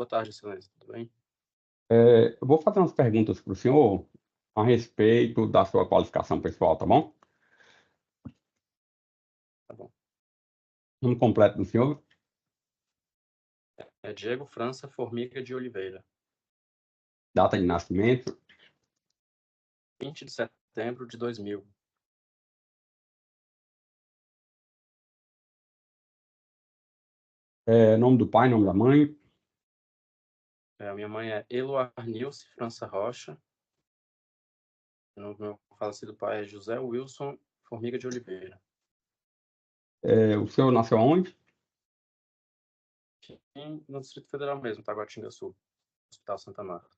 Boa tarde, excelência, tudo bem? Eu vou fazer umas perguntas para o senhor a respeito da sua qualificação pessoal, tá bom? Tá bom. Nome completo do senhor, É Diego França Formiga de Oliveira, data de nascimento, 20 de setembro de 2000. nome do pai, nome da mãe, A minha mãe é Eloarnilce França Rocha, o nome do meu falecido pai é José Wilson Formiga de Oliveira. o senhor nasceu onde? No Distrito Federal mesmo, Taguatinga Sul, Hospital Santa Marta.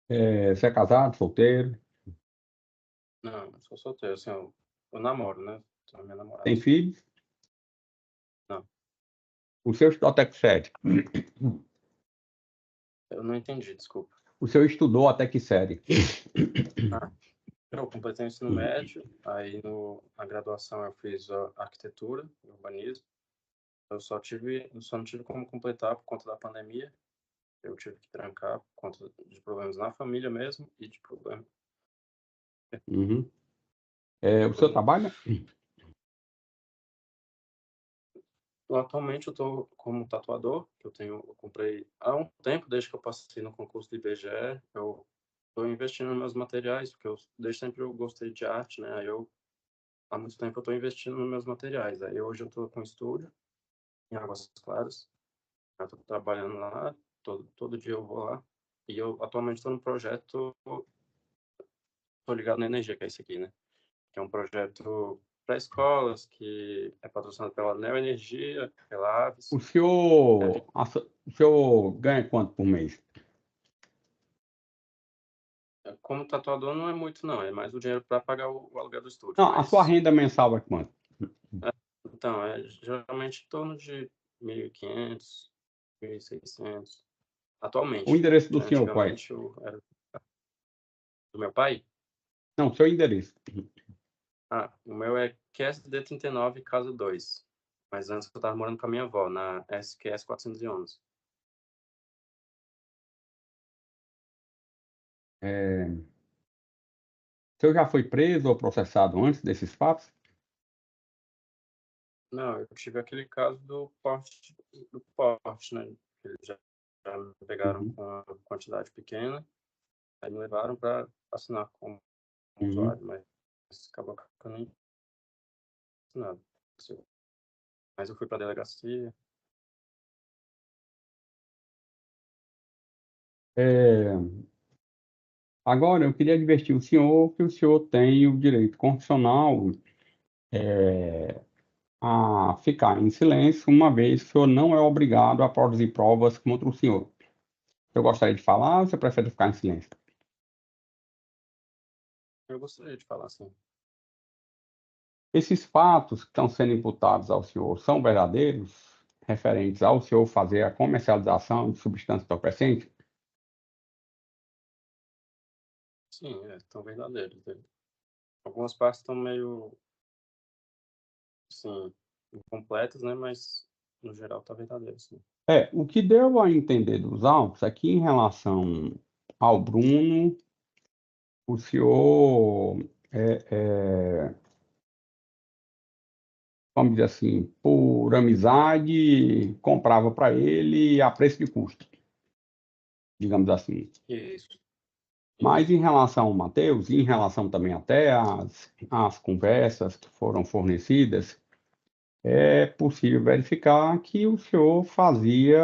Você é casado, solteiro, Não, eu sou solteiro, assim, eu namoro, né? Tenho minha namorada. tem filhos? Não, O senhor estudou até que série? eu não entendi, desculpa. O senhor estudou até que série? Ah, eu completei o ensino médio, aí na graduação eu fiz arquitetura e urbanismo. Eu só não tive como completar por conta da pandemia. Eu tive que trancar por conta de problemas na família mesmo e de problema. Uhum. O senhor trabalha? Atualmente eu estou como tatuador, que eu comprei há um tempo, desde que eu passei no concurso do IBGE, eu estou investindo nos meus materiais, porque desde sempre eu gostei de arte, né? Há muito tempo eu estou investindo nos meus materiais. Aí hoje eu estou com um estúdio em Águas Claras, eu estou trabalhando lá, todo dia eu vou lá. E eu atualmente estou no projeto, estou ligado na energia, que é esse aqui, né? Que é um projeto para escolas, que é patrocinado pela Neoenergia, pela Aves. O senhor ganha quanto por mês? Como tatuador não é muito, não. É mais o dinheiro para pagar o aluguel do estúdio. Não, a sua Mas, renda mensal é quanto? então, é geralmente em torno de 1.500, 1.600. O Atualmente. endereço do Já senhor qual é? antigamente, era do meu pai. Não, seu endereço. O meu é QSD 39, casa 2. Mas antes eu estava morando com a minha avó, na SQS 411. O senhor já foi preso ou processado antes desses fatos? Não, eu tive aquele caso do porte, né? Eles já me pegaram Uhum, com uma quantidade pequena, aí me levaram para assinar como uhum. usuário, mas acabou que eu nem fiz nada. Mas eu fui para a delegacia. É, Agora, eu queria advertir o senhor que o senhor tem o direito constitucional a ficar em silêncio, uma vez que o senhor não é obrigado a produzir provas contra o senhor. Eu gostaria de falar ou você prefere ficar em silêncio? Eu gostaria de falar assim. Esses fatos que estão sendo imputados ao senhor são verdadeiros, referentes ao senhor fazer a comercialização de substância entorpecente? Sim, tão verdadeiros. Algumas partes estão meio, assim, incompletas, né? Mas, no geral, tá verdadeiro, sim. O que deu a entender dos autos é que, em relação ao Bruno, o senhor, é, é, vamos dizer assim, por amizade, comprava para ele a preço de custo, digamos assim. Isso, Mas isso. em relação ao Matheus, e em relação também até às conversas que foram fornecidas, é possível verificar que o senhor fazia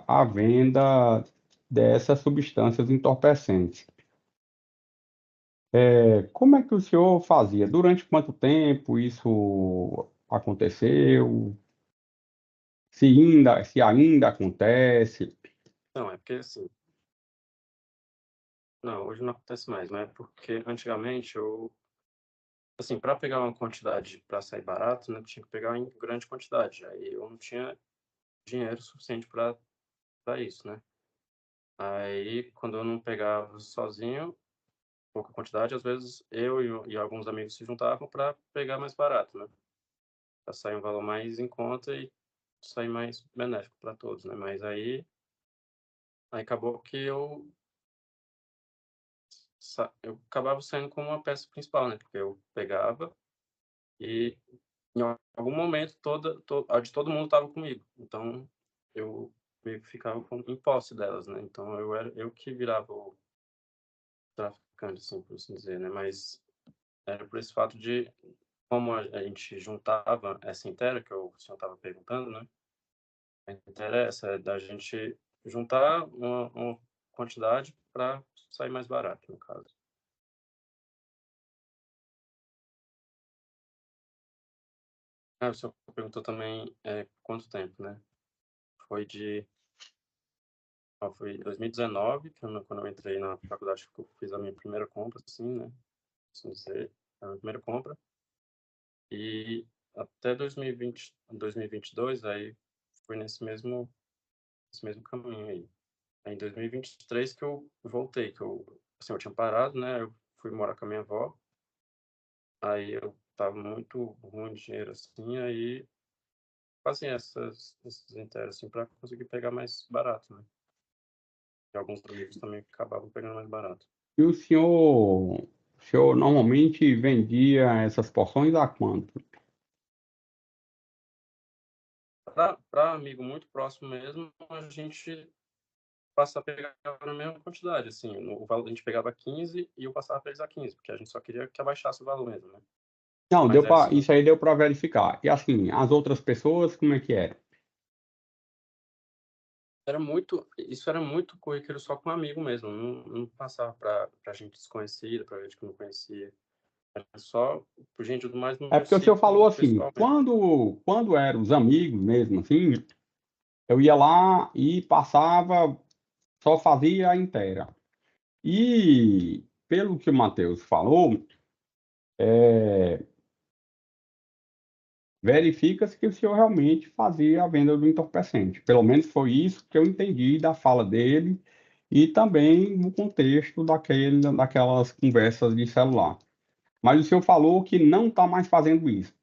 a venda dessas substâncias entorpecentes. Como é que o senhor fazia? Durante quanto tempo isso aconteceu? Se ainda acontece? Não, é porque, assim, não, hoje não acontece mais, né? Porque, antigamente, assim, para pegar uma quantidade para sair barato, né? Tinha que pegar em grande quantidade. Aí eu não tinha dinheiro suficiente para isso, né? Aí, quando eu não pegava sozinho, pouca quantidade, às vezes eu e alguns amigos se juntavam para pegar mais barato, né? Para sair um valor mais em conta e sair mais benéfico para todos, né? Mas aí Aí acabou que eu acabava saindo como uma peça principal, né, porque eu pegava e em algum momento a de todo mundo estava comigo, então eu meio que ficava em posse delas, né, então eu que virava o traficante, assim, por assim dizer, né, mas era por esse fato de como a gente juntava essa inteira que o senhor estava perguntando, né, a inteira é essa, é da gente juntar uma quantidade para sair mais barato, no caso. Ah, o senhor perguntou também, quanto tempo, né. Foi de foi em 2019, quando eu entrei na faculdade que eu fiz a minha primeira compra, assim, né, assim dizer, a minha primeira compra, e até 2022, aí foi nesse mesmo caminho aí. Aí em 2023 que eu voltei, que assim, eu tinha parado, né, eu fui morar com a minha avó, aí eu estava muito ruim de dinheiro, assim, aí fazia esses inteiros, assim, para conseguir pegar mais barato, né. E alguns amigos também acabavam pegando mais barato. E o senhor normalmente vendia essas porções a quanto? Para amigo muito próximo mesmo, a gente passa a pegar na mesma quantidade, assim, o valor a gente pegava 15 e eu passava para eles a 15, porque a gente só queria que abaixasse o valor mesmo, né. Não, Mas é assim, isso aí deu para verificar. E assim, as outras pessoas, como é que era? isso era muito corriqueiro só com amigo mesmo, não passava para gente desconhecida, para gente que não conhecia, era só por gente do mais no É meu porque o senhor falou círculo assim, pessoal mesmo. quando eram os amigos mesmo, assim, eu ia lá e passava, só fazia a inteira. E pelo que o Matheus falou, verifica-se que o senhor realmente fazia a venda do entorpecente. Pelo menos foi isso que eu entendi da fala dele e também no contexto daquelas conversas de celular. Mas o senhor falou que não está mais fazendo isso.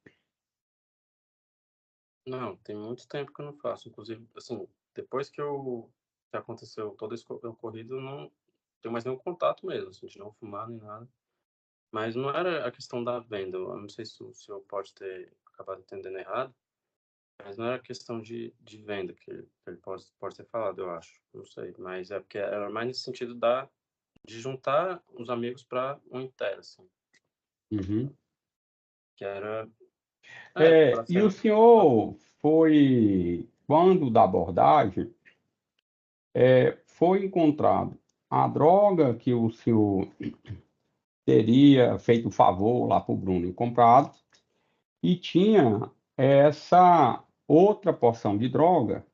Não, tem muito tempo que eu não faço, inclusive, assim, depois que aconteceu todo esse ocorrido, eu não tenho mais nenhum contato mesmo, assim, de não fumar nem nada. Mas não era a questão da venda, eu não sei se o senhor pode ter acabado entendendo errado, mas não era questão de venda que ele pode ter falado, eu acho, não sei, mas é porque era mais nesse sentido de juntar os amigos para um inteiro, assim, Uhum. que era, para E sair o mais. senhor foi, quando da abordagem, foi encontrado a droga que o senhor teria feito o favor lá para o Bruno e comprado, e tinha essa outra porção de droga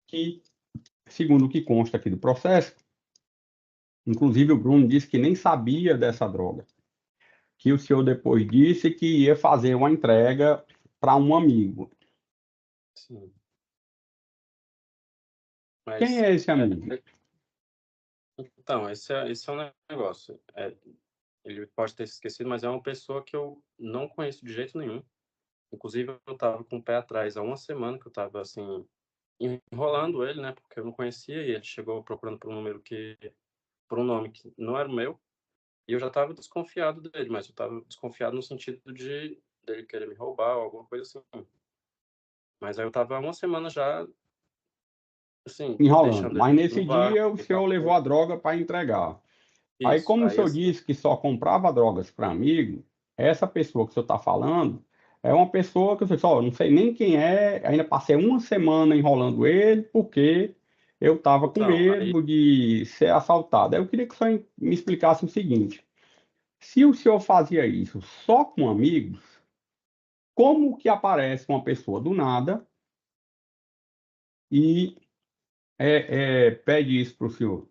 que, segundo o que consta aqui do processo, inclusive o Bruno disse que nem sabia dessa droga, que o senhor depois disse que ia fazer uma entrega para um amigo. Sim, Quem mas é esse amigo? então, esse é um negócio. Ele pode ter se esquecido, mas é uma pessoa que eu não conheço de jeito nenhum. Inclusive, eu estava com o pé atrás há uma semana que eu estava assim enrolando ele, né? Porque eu não conhecia e ele chegou procurando por um nome que não era o meu. E eu já estava desconfiado dele, mas eu estava desconfiado no sentido de dele querer me roubar ou alguma coisa assim. Mas aí eu estava há uma semana já, assim, Enrolando. deixando Mas ele no nesse vácuo dia o e senhor tal. levou a droga para entregar. Aí, Isso. como o Aí senhor assim, disse que só comprava drogas para amigo, essa pessoa que o senhor está falando é uma pessoa que eu só não sei nem quem é, ainda passei uma semana enrolando ele, porque eu estava com então, aí medo de ser assaltado. Aí eu queria que o senhor me explicasse o seguinte: se o senhor fazia isso só com amigos, como que aparece uma pessoa do nada e pede isso para o senhor?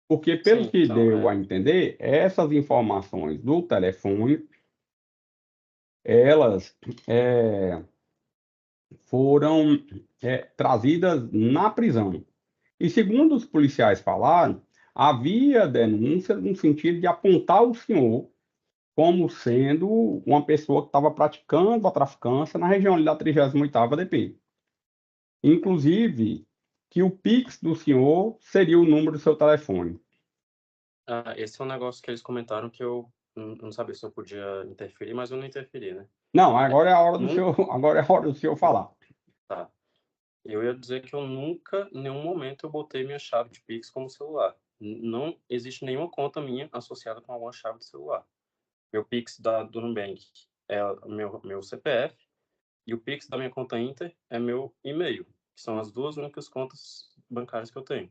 Porque, pelo sim, que então, deu a entender, essas informações do telefone, elas foram trazidas na prisão. E segundo os policiais falaram, havia denúncia no sentido de apontar o senhor como sendo uma pessoa que estava praticando a traficância na região ali da 38ª DP. Inclusive, que o Pix do senhor seria o número do seu telefone. Esse é um negócio que eles comentaram que eu não sabia se eu podia interferir, mas eu não interferi, né? Não, agora é a hora do Nunca. senhor, agora é a hora do senhor falar. Tá. Eu ia dizer que eu nunca, em nenhum momento, eu botei minha chave de Pix como celular. Não existe nenhuma conta minha associada com alguma chave de celular. Meu Pix do Nubank é o meu CPF e o Pix da minha conta Inter é meu e-mail, que são as duas únicas contas bancárias que eu tenho.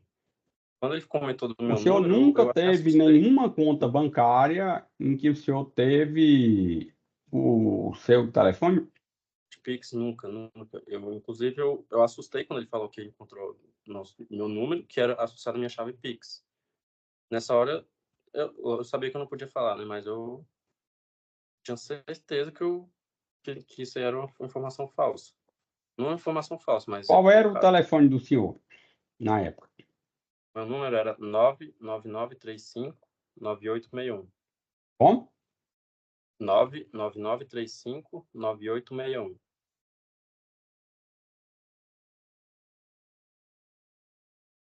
Quando ele comentou do O meu senhor número, nunca eu até teve assustei. nenhuma conta bancária em que o senhor teve o seu telefone? De Pix, nunca, nunca. Inclusive, eu assustei quando ele falou que encontrou meu número, que era associado à minha chave Pix. Nessa hora, eu sabia que eu não podia falar, né? Mas eu tinha certeza que isso aí era uma informação falsa. Não uma informação falsa, mas Qual era o equivocada. telefone do senhor na época? Meu número era 99935-9861. Como? 99935-9861.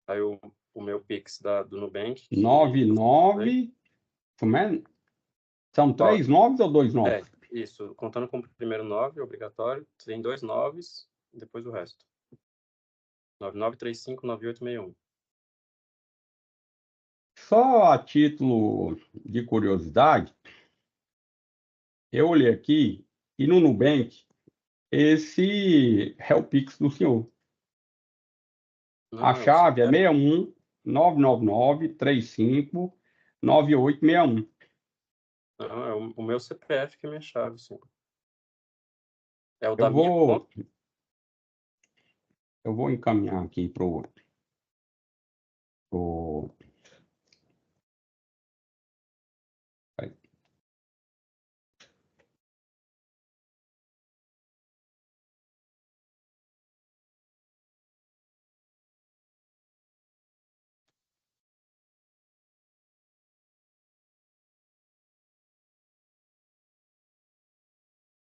Aí o meu Pix do Nubank, que eu falei. 99, como é? São Ó, 3 noves ou 2 novos? isso. Contando com o primeiro 9, obrigatório, tem 2 noves, e depois o resto. 9935-9861. Só a título de curiosidade, eu olhei aqui e no Nubank, esse é o Pix do senhor. A Não, é o chave é CPF. 61 999 35 9861. Não, é o meu CPF que é minha chave, sim. É o Eu da minha conta. vou, eu vou encaminhar aqui pro,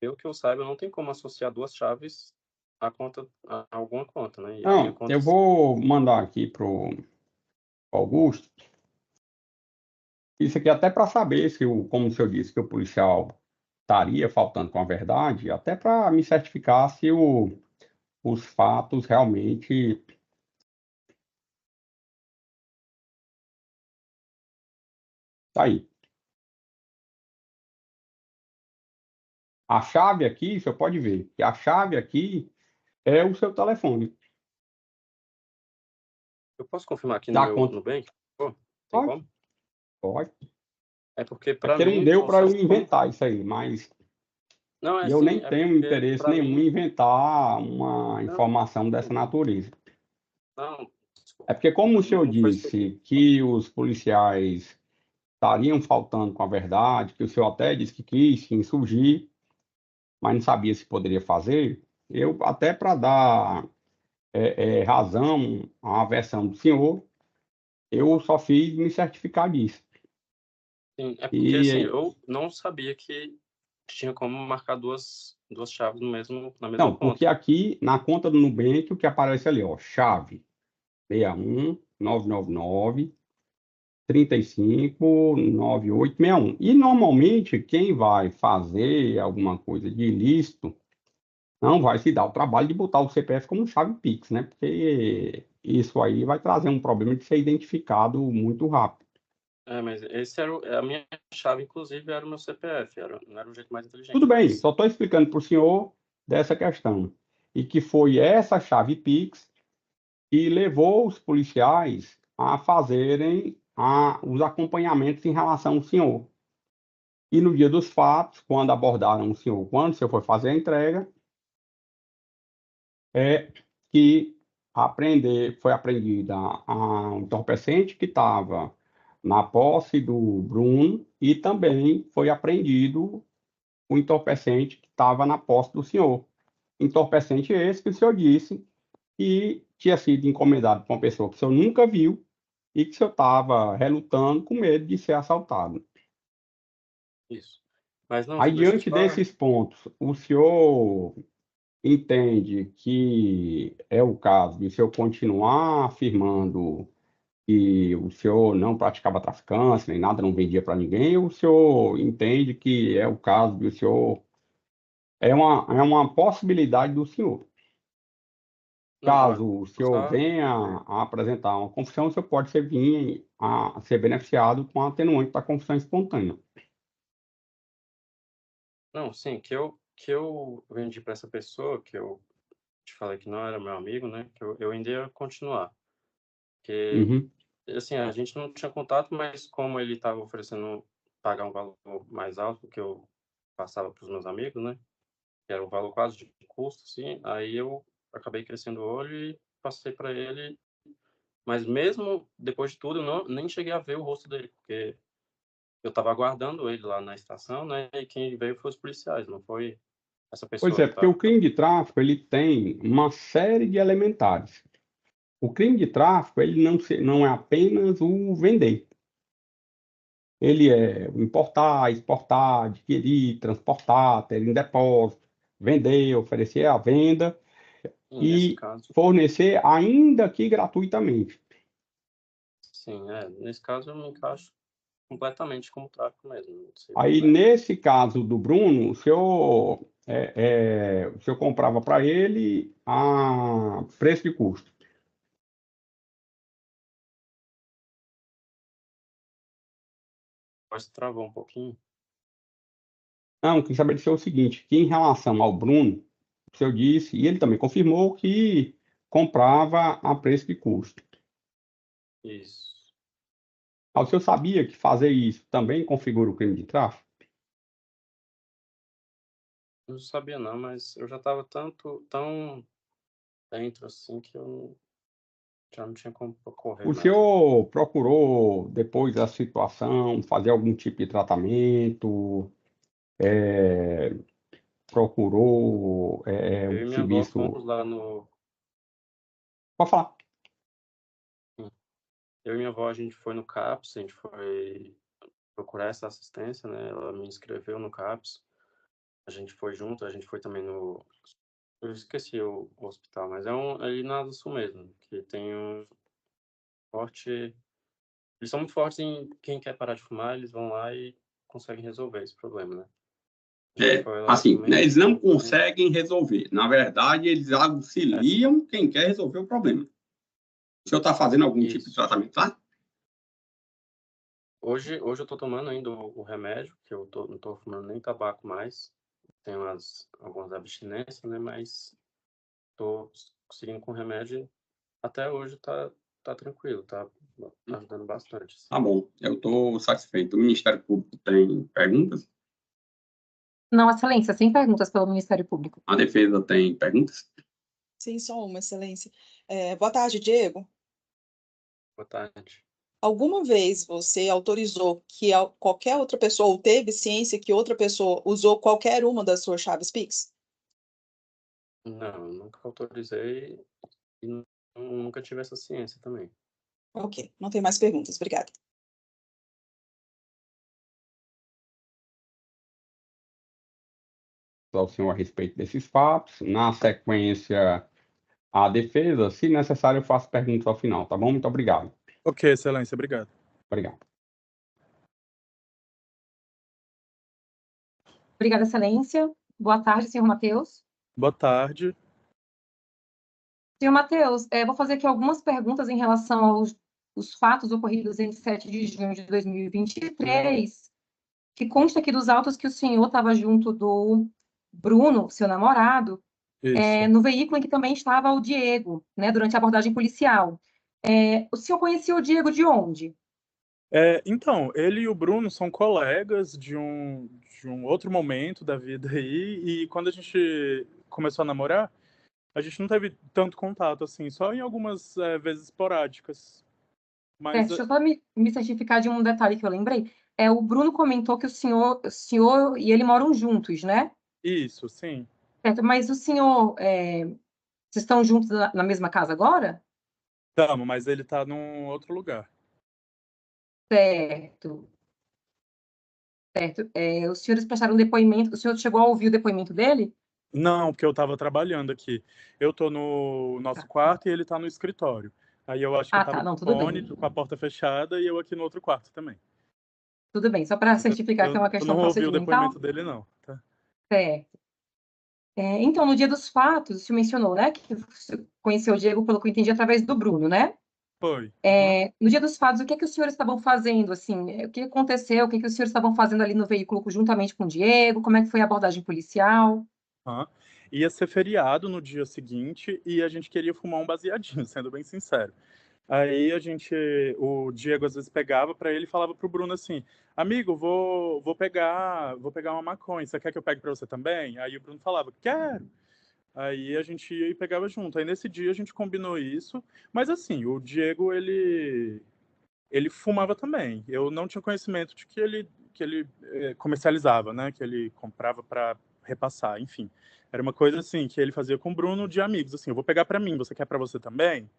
Pelo que eu saiba, não tem como associar duas chaves a alguma conta, né? E a minha não, conta, eu vou mandar aqui pro Augusto. Isso aqui até para saber se como o senhor disse que o policial estaria faltando com a verdade, até para me certificar se os fatos realmente. Tá aí. A chave aqui, você pode ver, que a chave aqui é o seu telefone. eu posso confirmar aqui no Dá meu conta? Nubank? Pô, tem Pode, como? pode. É porque É para porque não mim deu para eu funciona como. inventar isso aí, mas Não, é e eu assim, nem é tenho porque interesse para nenhum mim. em inventar uma Não, informação dessa natureza. não, É desculpa. porque, como o senhor Não foi isso que eu disse, que os policiais estariam faltando com a verdade, que o senhor até disse que quis se insurgir, mas não sabia se poderia fazer, eu, até para dar razão à versão do senhor, eu só fiz me certificar disso. sim, é porque assim, E, eu não sabia que tinha como marcar duas chaves na mesma não, porque conta. aqui na conta do Nubank, o que aparece ali, ó, chave 61 999 35 9861. E normalmente quem vai fazer alguma coisa de ilícito não vai se dar o trabalho de botar o CPF como chave Pix, né? Porque isso aí vai trazer um problema de ser identificado muito rápido. Mas esse era a minha chave, inclusive, era o meu CPF. Não era o jeito mais Tudo inteligente, bem, mas. só estou explicando para o senhor dessa questão. E que foi essa chave Pix que levou os policiais a fazerem os acompanhamentos em relação ao senhor. E no dia dos fatos, quando abordaram o senhor, quando o senhor foi fazer a entrega, é que foi apreendida um entorpecente que estava na posse do Bruno e também foi apreendido o entorpecente que estava na posse do senhor. Entorpecente esse que o senhor disse que tinha sido encomendado por uma pessoa que o senhor nunca viu e que o senhor estava relutando com medo de ser assaltado. Isso. Mas não, Aí, deixa eu diante só. desses pontos, o senhor entende que é o caso de o senhor continuar afirmando que o senhor não praticava traficância, nem nada, não vendia para ninguém, ou o senhor entende que é o caso de o senhor. É uma possibilidade do senhor. Não, olha, Caso o vou senhor só venha a apresentar uma confissão, o senhor pode vir a ser beneficiado com a atenuante da confissão espontânea. não, sim, que eu vendi para essa pessoa, que eu te falei que não era meu amigo, né, que eu ainda ia continuar. Porque, Uhum. assim, a gente não tinha contato, mas como ele estava oferecendo pagar um valor mais alto do que eu passava para os meus amigos, né, que era um valor quase de custo, assim, aí eu acabei crescendo o olho e passei para ele. Mas mesmo depois de tudo, eu nem cheguei a ver o rosto dele, porque eu estava aguardando ele lá na estação, né, e quem veio foi os policiais, não foi essa Pois pessoa é, que porque o estava. crime de tráfico ele tem uma série de elementares. O crime de tráfico ele não é apenas o vender. Ele é o importar, exportar, adquirir, transportar, ter em depósito, vender, oferecer à venda E nesse e caso, fornecer, ainda que gratuitamente. sim, nesse caso eu me encaixo completamente como tráfico mesmo, sem Aí, problema. nesse caso do Bruno, o senhor comprava para ele a preço de custo. Mas travou um pouquinho. Não, queria saber do senhor o seguinte, que em relação ao Bruno, o senhor disse, e ele também confirmou que comprava a preço de custo. Isso. Ah, o senhor sabia que fazer isso também configura o crime de tráfico? Não sabia não, mas eu já estava tão dentro assim que eu já não tinha como correr O mais, né? senhor procurou, depois da situação, fazer algum tipo de tratamento? É, procurou Eu um e minha avó serviço? fomos lá no. Pode falar. Eu e minha avó, a gente foi no CAPS, a gente foi procurar essa assistência, né? Ela me inscreveu no CAPS. A gente foi junto, a gente foi também no. Eu esqueci o hospital, mas é ali na Asa Sul mesmo, que tem um forte. Eles são muito fortes em quem quer parar de fumar, eles vão lá e conseguem resolver esse problema, né? A gente foi lá Assim, né, também, eles não né? conseguem resolver. Na verdade, eles É, auxiliam quem quer resolver o problema. O senhor está fazendo algum tipo de isso. tratamento lá? Hoje eu tô tomando ainda o remédio, que não tô fumando nem tabaco mais. Tenho algumas abstinências, né? Mas tô seguindo com remédio. Até hoje tá tranquilo, tá ajudando bastante, assim. Tá bom, eu estou satisfeito. O Ministério Público tem perguntas? Não, Excelência, sem perguntas pelo Ministério Público. A defesa tem perguntas? Sim, só uma, Excelência. Boa tarde, Diego. Boa tarde. Alguma vez você autorizou que qualquer outra pessoa, ou teve ciência que outra pessoa usou qualquer uma das suas chaves Pix? Não, nunca autorizei e nunca tive essa ciência também. Ok, não tem mais perguntas. Obrigada. Ao senhor a respeito desses fatos. Na sequência, a defesa, se necessário, eu faço perguntas ao final, tá bom? Muito obrigado. Ok, Excelência, obrigado. Obrigado. Obrigada, Excelência. Boa tarde, senhor Matheus. Boa tarde. Senhor Matheus, vou fazer aqui algumas perguntas em relação aos os fatos ocorridos em 7 de junho de 2023, que consta aqui dos autos que o senhor estava junto do Bruno, seu namorado, Isso. no veículo em que também estava o Diego, né, durante a abordagem policial. O senhor conhecia o Diego de onde? Então, ele e o Bruno são colegas de um outro momento da vida aí, e quando a gente começou a namorar, a gente não teve tanto contato, assim, só em algumas vezes esporádicas. Mas, Deixa eu só me certificar de um detalhe que eu lembrei. O Bruno comentou que o senhor e ele moram juntos, né? isso, sim. Certo, mas o senhor, vocês estão juntos na mesma casa agora? Tamo, mas ele tá num outro lugar. Certo, certo. Os senhores prestaram depoimento, o senhor chegou a ouvir o depoimento dele? Não, porque eu estava trabalhando aqui. Eu tô no nosso quarto e ele tá no escritório. Aí eu acho que ele Tá, tava não, com tudo fone, bem. com a porta fechada, e eu aqui no outro quarto também. Tudo bem, só para Mas certificar que é uma eu questão não ouvi o procedimental. depoimento dele, não, tá? Certo. Então, no dia dos fatos, o senhor mencionou, né, que você conheceu o Diego, pelo que eu entendi, através do Bruno, né? Foi. Uhum. No dia dos fatos, o que é que os senhores estavam fazendo, assim? O que aconteceu? O que é que os senhores estavam fazendo ali no veículo juntamente com o Diego? Como é que foi a abordagem policial? Aham. Ia ser feriado no dia seguinte e a gente queria fumar um baseadinho, sendo bem sincero. Aí o Diego às vezes pegava para ele e falava pro Bruno assim: amigo, vou pegar uma maconha, você quer que eu pegue para você também? Aí o Bruno falava: quero. Aí a gente ia e pegava junto. Aí nesse dia a gente combinou isso, mas assim, o Diego ele fumava também. Eu não tinha conhecimento de que ele comercializava, né? Que ele comprava para repassar, enfim. Era uma coisa assim que ele fazia com o Bruno de amigos, assim, eu vou pegar para mim, você quer para você também?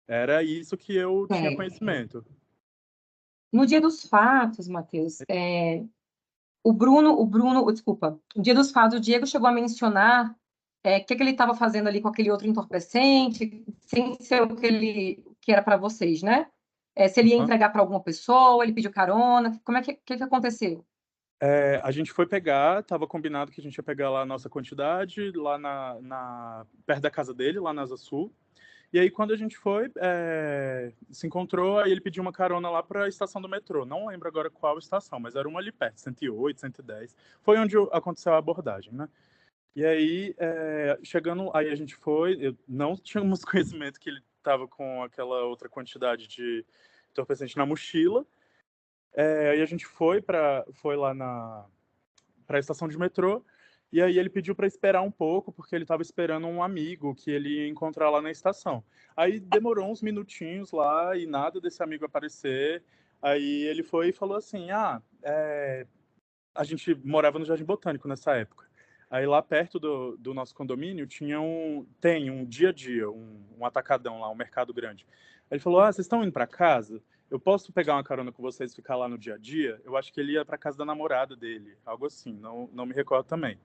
Era isso que eu tinha É, conhecimento. no dia dos fatos, Matheus, desculpa, no dia dos fatos, o Diego chegou a mencionar o que é que ele estava fazendo ali com aquele outro entorpecente, sem ser o que era para vocês, né? Se ele ia Hã? entregar para alguma pessoa, ele pediu carona, como é que aconteceu? A gente foi pegar, estava combinado que a gente ia pegar lá a nossa quantidade, lá perto da casa dele, lá na Asa Sul. E aí, quando a gente foi, se encontrou, aí ele pediu uma carona lá para a estação do metrô. Não lembro agora qual estação, mas era uma ali perto, 108, 110. Foi onde aconteceu a abordagem, né? E aí, chegando, aí a gente foi, não tínhamos conhecimento que ele estava com aquela outra quantidade de entorpecente na mochila. Aí a gente foi lá para a estação de metrô, e aí ele pediu para esperar um pouco, porque ele estava esperando um amigo que ele ia encontrar lá na estação. Aí demorou uns minutinhos lá e nada desse amigo aparecer. Aí ele foi e falou assim: a gente morava no Jardim Botânico nessa época. Aí lá perto do nosso condomínio tem um dia a dia, um atacadão lá, um mercado grande. Aí ele falou: vocês estão indo para casa? Eu posso pegar uma carona com vocês e ficar lá no dia a dia? Eu acho que ele ia para casa da namorada dele, algo assim, não me recordo também.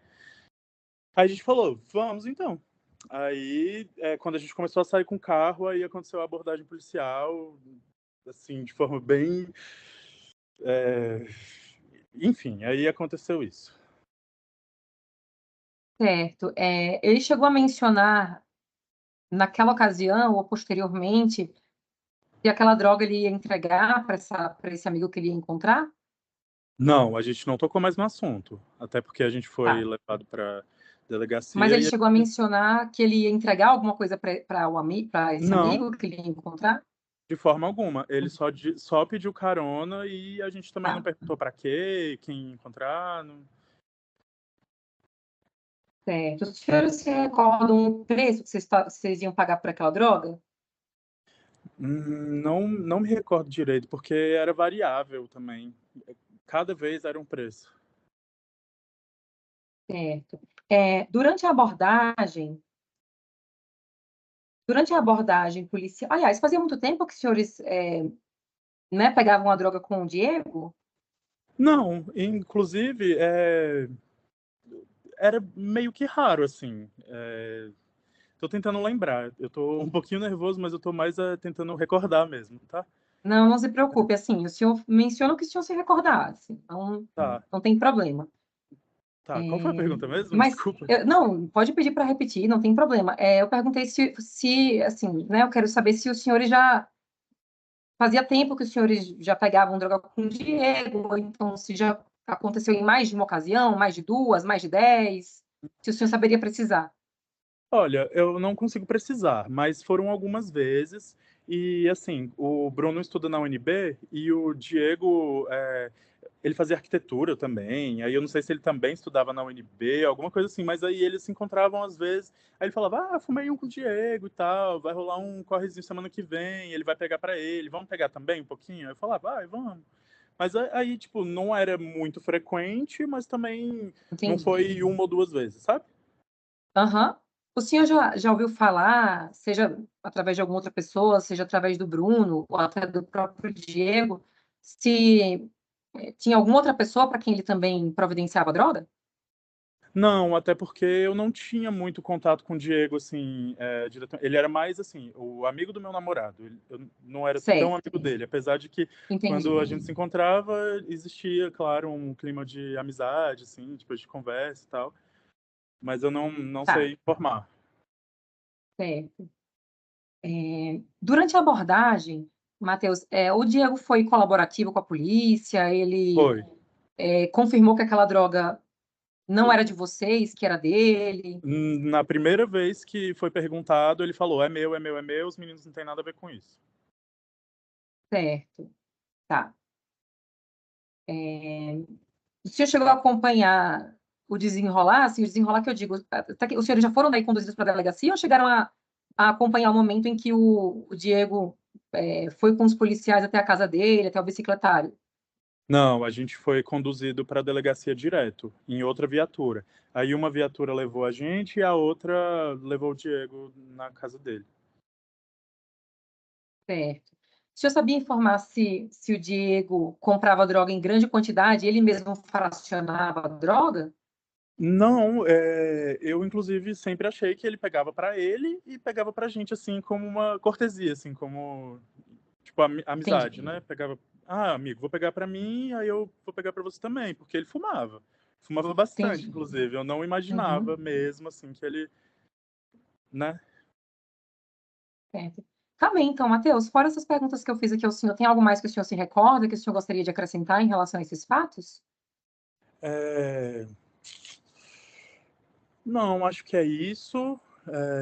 Aí a gente falou: vamos então. Aí, quando a gente começou a sair com o carro, aí aconteceu a abordagem policial, assim, de forma bem. é, Enfim, aí aconteceu isso. Certo. Ele chegou a mencionar, naquela ocasião ou posteriormente, que aquela droga ele ia entregar para esse amigo que ele ia encontrar? Não, a gente não tocou mais no assunto, até porque a gente foi Tá. levado para Mas delegacia ele e chegou a mencionar que ele ia entregar alguma coisa para esse não, amigo que ele ia encontrar? de forma alguma. Ele só pediu carona e a gente também não Tá, perguntou para quê, quem encontrar. certo. Os senhores se recordam o preço que vocês iam pagar por aquela droga? Não me recordo direito, porque era variável também. Cada vez era um preço. Certo. Durante a abordagem policial, aliás, fazia muito tempo que os senhores, né, pegavam a droga com o Diego? Não, inclusive, era meio que raro, assim. Tô tentando lembrar. Eu tô um pouquinho nervoso, mas eu tô mais tentando recordar mesmo, tá? Não, não se preocupe, assim, o senhor menciona o que o senhor se recordasse, então Tá, não tem problema. tá. Qual foi a pergunta mesmo? Mas, Desculpa. não, pode pedir para repetir, não tem problema. Eu perguntei assim, né, eu quero saber se os senhores já, fazia tempo que os senhores já pegavam droga com o Diego, ou então se já aconteceu em mais de uma ocasião, mais de duas, mais de 10, se o senhor saberia precisar. Olha, eu não consigo precisar, mas foram algumas vezes. E, assim, o Bruno estuda na UNB e o Diego, ele fazia arquitetura também. Aí eu não sei se ele também estudava na UNB, alguma coisa assim, mas aí eles se encontravam às vezes. Aí ele falava: fumei um com o Diego e tal, vai rolar um correzinho semana que vem, ele vai pegar pra ele, vamos pegar também um pouquinho? Eu falava: vamos. Mas aí, tipo, não era muito frequente, mas também não Entendi. foi uma ou duas vezes, sabe? Aham. O senhor já ouviu falar, seja através de alguma outra pessoa, seja através do Bruno, ou até do próprio Diego, se tinha alguma outra pessoa para quem ele também providenciava droga? Não, até porque eu não tinha muito contato com o Diego, assim, diretamente. Ele era mais, assim, o amigo do meu namorado. Eu não era tão amigo Certo, dele, apesar de que entendi. quando a gente se encontrava, existia, claro, um clima de amizade, assim, depois de conversa e tal. Mas eu não Tá, sei informar. certo. Durante a abordagem, Matheus, o Diego foi colaborativo com a polícia, ele Foi. confirmou que aquela droga não era de vocês, que era dele. Na primeira vez que foi perguntado, ele falou: é meu, é meu, é meu, os meninos não têm nada a ver com isso. Certo, tá. É, o senhor chegou a acompanhar o desenrolar, assim, o desenrolar que eu digo, até que os senhores já foram daí conduzidos para a delegacia ou chegaram a acompanhar o momento em que o Diego foi com os policiais até a casa dele, até o bicicletário? Não, a gente foi conduzido para a delegacia direto, em outra viatura. Aí uma viatura levou a gente e a outra levou o Diego na casa dele. Certo. O senhor sabia informar se o Diego comprava droga em grande quantidade, ele mesmo fracionava a droga? Não, eu inclusive sempre achei que ele pegava para ele e pegava pra gente, assim, como uma cortesia, assim, como, tipo, amizade, Entendi. né? Pegava, amigo, vou pegar para mim, aí eu vou pegar para você também, porque ele fumava. Fumava bastante, Entendi. inclusive. Eu não imaginava Uhum. mesmo, assim, que ele, né? Certo. Tá bem, então, Matheus, fora essas perguntas que eu fiz aqui ao senhor, tem algo mais que o senhor se recorda, que o senhor gostaria de acrescentar em relação a esses fatos? É, Não, acho que é isso.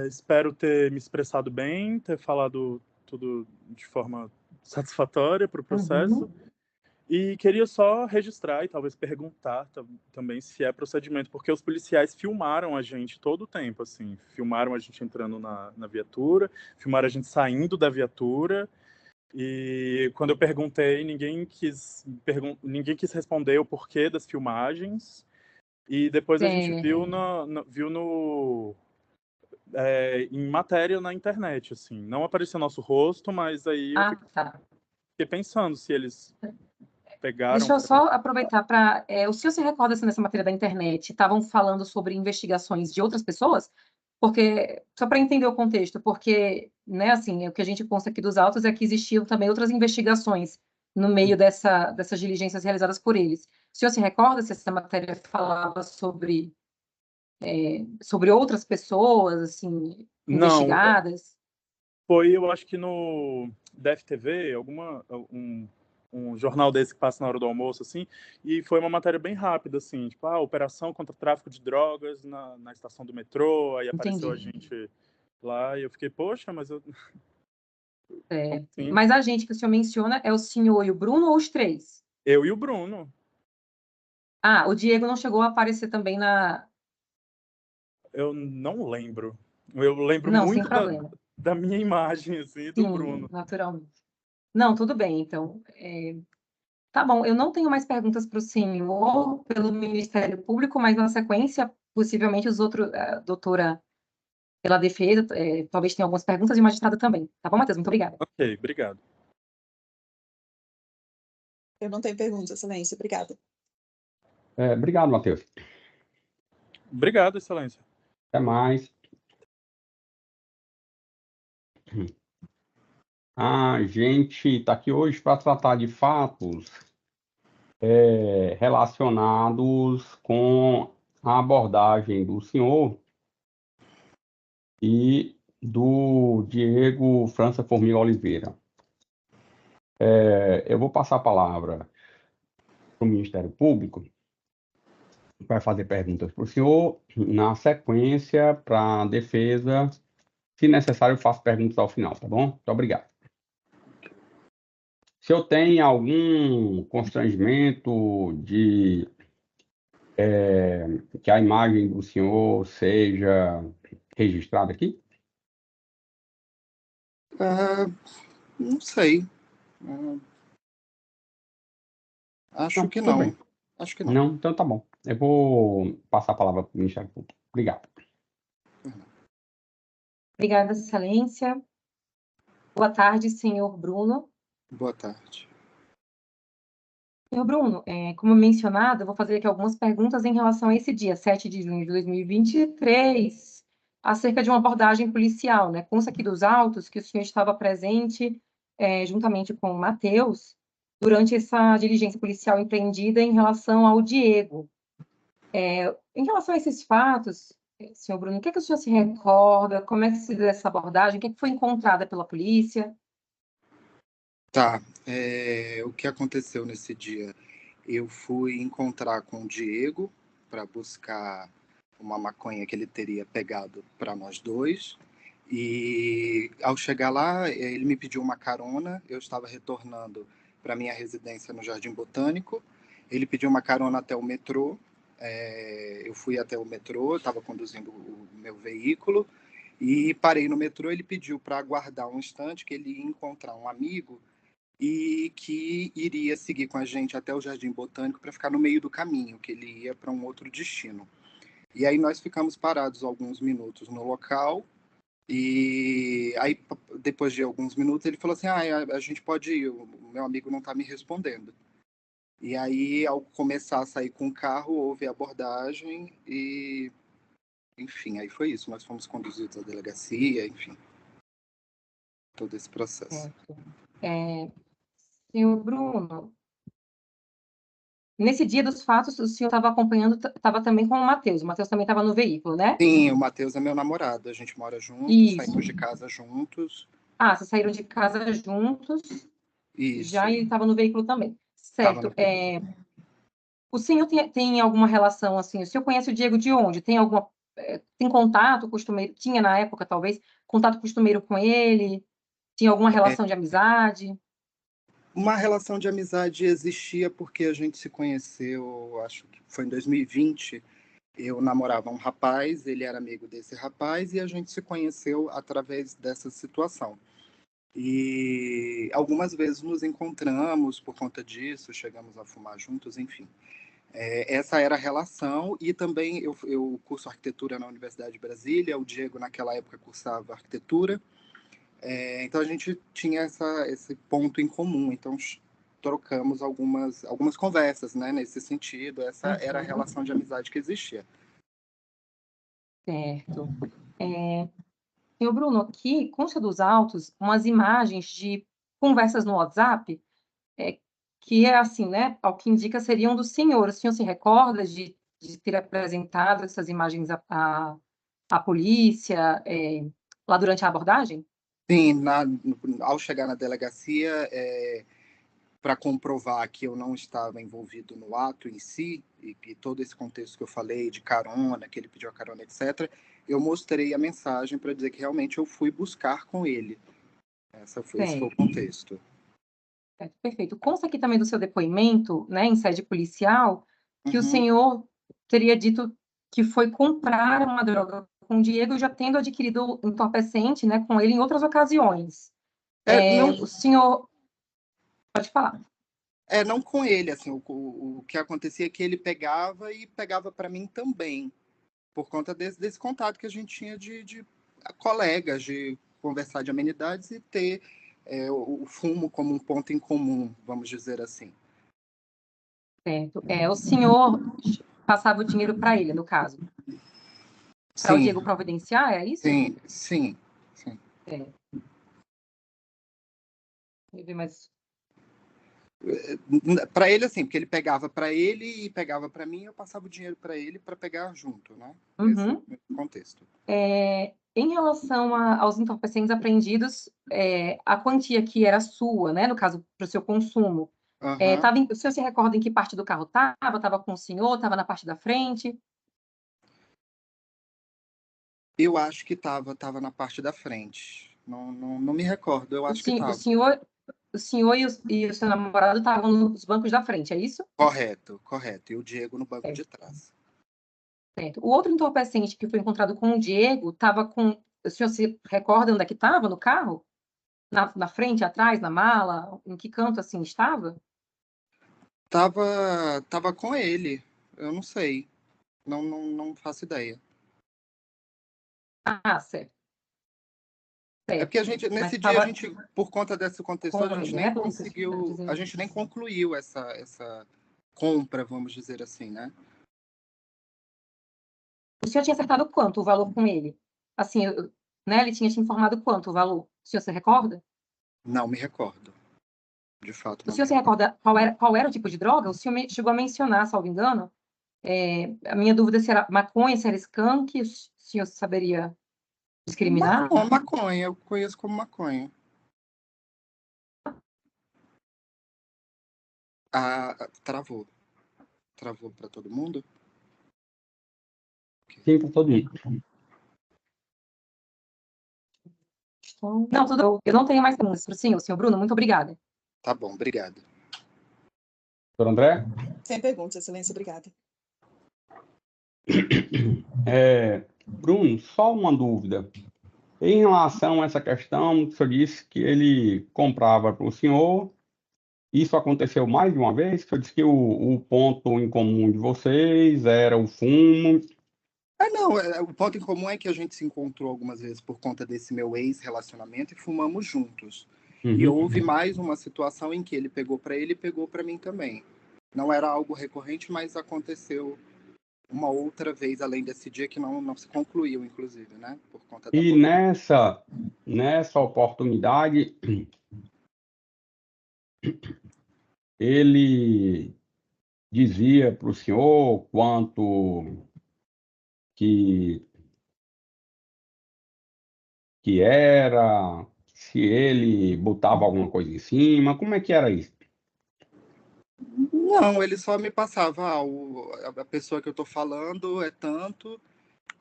Espero ter me expressado bem, ter falado tudo de forma satisfatória para o processo. Uhum. E queria só registrar e talvez perguntar também se é procedimento, porque os policiais filmaram a gente todo o tempo, assim. Filmaram a gente entrando na viatura, filmaram a gente saindo da viatura. E quando eu perguntei, ninguém quis responder o porquê das filmagens. E depois a gente Certo. viu em matéria na internet, assim. Não apareceu nosso rosto, mas aí eu Ah, fiquei tá. pensando se eles pegaram Deixa eu para. só aproveitar para. O senhor se recorda se nessa matéria da internet estavam falando sobre investigações de outras pessoas? Porque, só para entender o contexto, porque, né, assim, o que a gente consta aqui dos autos é que existiam também outras investigações no meio dessas diligências realizadas por eles. O senhor se recorda se essa matéria falava sobre outras pessoas, assim, Não, investigadas? foi, eu acho que no DFTV, um jornal desse que passa na hora do almoço, assim, e foi uma matéria bem rápida, assim, tipo, operação contra o tráfico de drogas na estação do metrô, aí apareceu a Entendi. gente lá, e eu fiquei, poxa, mas eu. Certo. Sim, Mas a gente que o senhor menciona é o senhor e o Bruno ou os três? eu e o Bruno. Ah, o Diego não chegou a aparecer também na. Eu não lembro. Eu lembro Não, sem muito problema. da minha imagem, assim, e do Sim, Bruno. naturalmente. Não, tudo bem, então. Tá bom, eu não tenho mais perguntas para o senhor pelo Ministério Público, mas na sequência, possivelmente os outros, a doutora pela defesa, talvez tenha algumas perguntas e o magistrado também. Tá bom, Matheus? Muito obrigada. Ok, obrigado. Eu não tenho perguntas, Excelência. Obrigada. Obrigado, Matheus. Obrigado, Excelência. Até mais. A gente está aqui hoje para tratar de fatos relacionados com a abordagem do senhor e do Diego França Formiga Oliveira. Eu vou passar a palavra para o Ministério Público, que vai fazer perguntas para o senhor. Na sequência, para a defesa, se necessário, eu faço perguntas ao final, tá bom? Muito obrigado. Se eu tenho algum constrangimento de que a imagem do senhor seja registrada aqui? Não sei. Acho Não, que tudo não. bem. Acho que não. Não, então tá bom. Eu vou passar a palavra para o Ministério Público. Obrigado. Obrigada, Excelência. Boa tarde, senhor Bruno. Boa tarde. Senhor Bruno, como mencionado, eu vou fazer aqui algumas perguntas em relação a esse dia, 7 de junho de 2023, acerca de uma abordagem policial, né? Consta aqui dos autos que o senhor estava presente, juntamente com o Matheus, durante essa diligência policial empreendida em relação ao Diego. Em relação a esses fatos, senhor Bruno, o que é que o senhor se recorda? Como é que se deu essa abordagem? O que é que foi encontrada pela polícia? Tá. O que aconteceu nesse dia? Eu fui encontrar com o Diego para buscar uma maconha que ele teria pegado para nós dois. E ao chegar lá, ele me pediu uma carona. Eu estava retornando para minha residência no Jardim Botânico. Ele pediu uma carona até o metrô. Eu fui até o metrô, estava conduzindo o meu veículo e parei no metrô. Ele pediu para aguardar um instante, que ele ia encontrar um amigo e que iria seguir com a gente até o Jardim Botânico para ficar no meio do caminho, que ele ia para um outro destino. E aí nós ficamos parados alguns minutos no local. E aí, depois de alguns minutos, ele falou assim: a gente pode ir, o meu amigo não está me respondendo. E aí, ao começar a sair com o carro, houve a abordagem e, enfim, aí foi isso. Nós fomos conduzidos à delegacia, enfim, todo esse processo. Senhor Bruno, nesse dia dos fatos, o senhor estava acompanhando, estava também com o Matheus. O Matheus também estava no veículo, né? Sim, o Matheus é meu namorado, a gente mora juntos, Isso. saímos de casa juntos. Ah, vocês saíram de casa juntos, Isso, já ele estava no veículo também. estava Certo. no veículo. O senhor tem alguma relação, assim, o senhor conhece o Diego de onde? Tem contato costumeiro, tinha na época, talvez, contato costumeiro com ele? Tinha alguma relação de amizade? Uma relação de amizade existia porque a gente se conheceu, acho que foi em 2020. Eu namorava um rapaz, ele era amigo desse rapaz e a gente se conheceu através dessa situação. E algumas vezes nos encontramos por conta disso, chegamos a fumar juntos, enfim. Essa era a relação. E também eu curso arquitetura na Universidade de Brasília, o Diego naquela época cursava arquitetura. Então a gente tinha esse ponto em comum, então trocamos algumas conversas, né, nesse sentido. Essa era a relação de amizade que existia. Certo. Senhor Bruno, aqui consta dos autos umas imagens de conversas no WhatsApp, que é assim, né? Ao que indica seriam do senhor. O senhor se recorda de ter apresentado essas imagens à polícia, lá durante a abordagem? Sim, ao chegar na delegacia, para comprovar que eu não estava envolvido no ato em si, e todo esse contexto que eu falei, de carona, que ele pediu a carona, etc., eu mostrei a mensagem para dizer que realmente eu fui buscar com ele. Esse foi o contexto. Perfeito. Consta aqui também do seu depoimento, né, em sede policial, que o Uhum. senhor teria dito que foi comprar uma droga com o Diego, já tendo adquirido entorpecente, né, com ele em outras ocasiões. Não, O senhor pode falar. não com ele, assim, o que acontecia é que ele pegava e pegava para mim também, por conta desse contato que a gente tinha de colegas, de conversar de amenidades e ter o fumo como um ponto em comum, vamos dizer assim. Certo. O senhor passava o dinheiro para ele, no caso, para o Sim, Diego providenciar, é isso? sim, sim, sim. Deixa eu ver mais. Para ele, assim, porque ele pegava para ele e pegava para mim, eu passava o dinheiro para ele para pegar junto, né? Esse é Uhum. o contexto. Em relação aos entorpecentes apreendidos, a quantia que era sua, né, no caso, para o seu consumo, Uhum. o senhor se recorda em que parte do carro estava? Estava com o senhor? Estava na parte da frente? Eu acho que tava na parte da frente. Não me recordo, eu acho que O tava. senhor, e o seu namorado estavam nos bancos da frente, é isso? Correto, correto. E o Diego no banco É, de trás. certo. O outro entorpecente que foi encontrado com o Diego estava com. O senhor se recorda onde é que estava no carro? Na frente, atrás, na mala? Em que canto assim estava? Tava com ele. Eu não sei. Não faço ideia. Ah, certo. É porque nesse Mas dia tava a gente, por conta desse contexto, a com gente ele, nem né, Bruno? Você tá conseguiu, dizendo. a gente nem concluiu essa compra, vamos dizer assim, né? O senhor tinha acertado quanto o valor com ele? Assim, né, ele tinha te informado quanto o valor? O senhor se recorda? Não me recordo. De fato, O não me senhor se recordo. recorda qual era o tipo de droga? O senhor chegou a mencionar, salvo engano. A minha dúvida é se era maconha, se era skunk, o senhor saberia discriminar? Maconha, eu conheço como maconha. Travou. Travou para todo mundo? Sim, para todo mundo. Não, tudo bem. Eu não tenho mais perguntas para o senhor Bruno. Muito obrigada. Tá bom, obrigado. Doutor André? Sem perguntas, Excelência, obrigada. Bruno, só uma dúvida. Em relação a essa questão, o senhor disse que ele comprava para o senhor. Isso aconteceu mais de uma vez? O senhor disse que o ponto em comum de vocês era o fumo. Não, o ponto em comum é que a gente se encontrou algumas vezes por conta desse meu ex-relacionamento e fumamos juntos. E Uhum. houve mais uma situação em que ele pegou para ele e pegou para mim também. Não era algo recorrente, mas aconteceu uma outra vez, além desse dia, que não se concluiu, inclusive, né? Por conta da E polêmica. nessa oportunidade, ele dizia para o senhor quanto que era, se ele botava alguma coisa em cima, como é que era isso? Não, ele só me passava, a pessoa que eu tô falando é tanto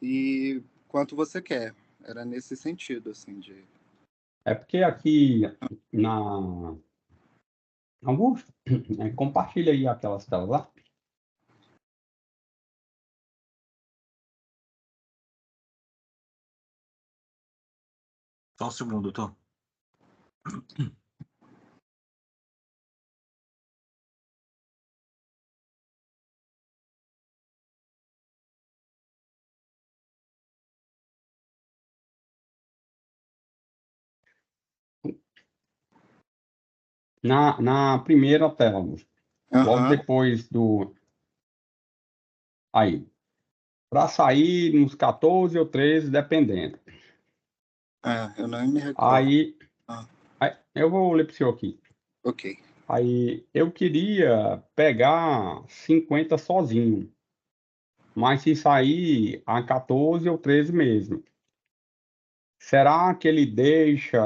e quanto você quer. Era nesse sentido, assim, de... É porque aqui na Augusto, compartilha aí aquelas telas lá. Só um segundo, doutor. Na primeira tela, Augusto, logo Aham. depois do... Aí, para sair nos 14 ou 13, dependendo. Eu não me recordo. Aí, eu vou ler para o senhor aqui. Ok. Aí, eu queria pegar 50 sozinho, mas se sair a 14 ou 13 mesmo. Será que ele deixa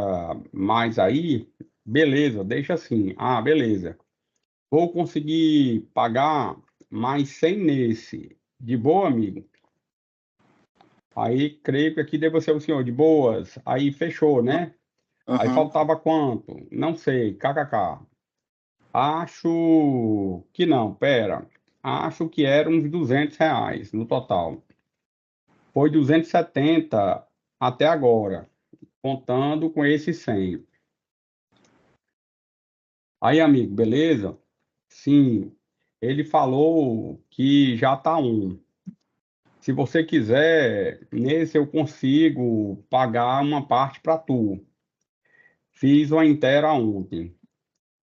mais aí? Beleza, deixa assim. Ah, beleza. Vou conseguir pagar mais 100 nesse. De boa, amigo? Aí, creio que aqui deve ser o senhor. De boas. Aí, fechou, né? Aí, Aham. faltava quanto? Não sei. KKK. Acho que não, pera. Acho que era uns R$ 200 no total. Foi 270 até agora, contando com esse 100. Aí, amigo, beleza? Sim, ele falou que já tá um. Se você quiser, nesse eu consigo pagar uma parte para tu. Fiz uma inteira ontem.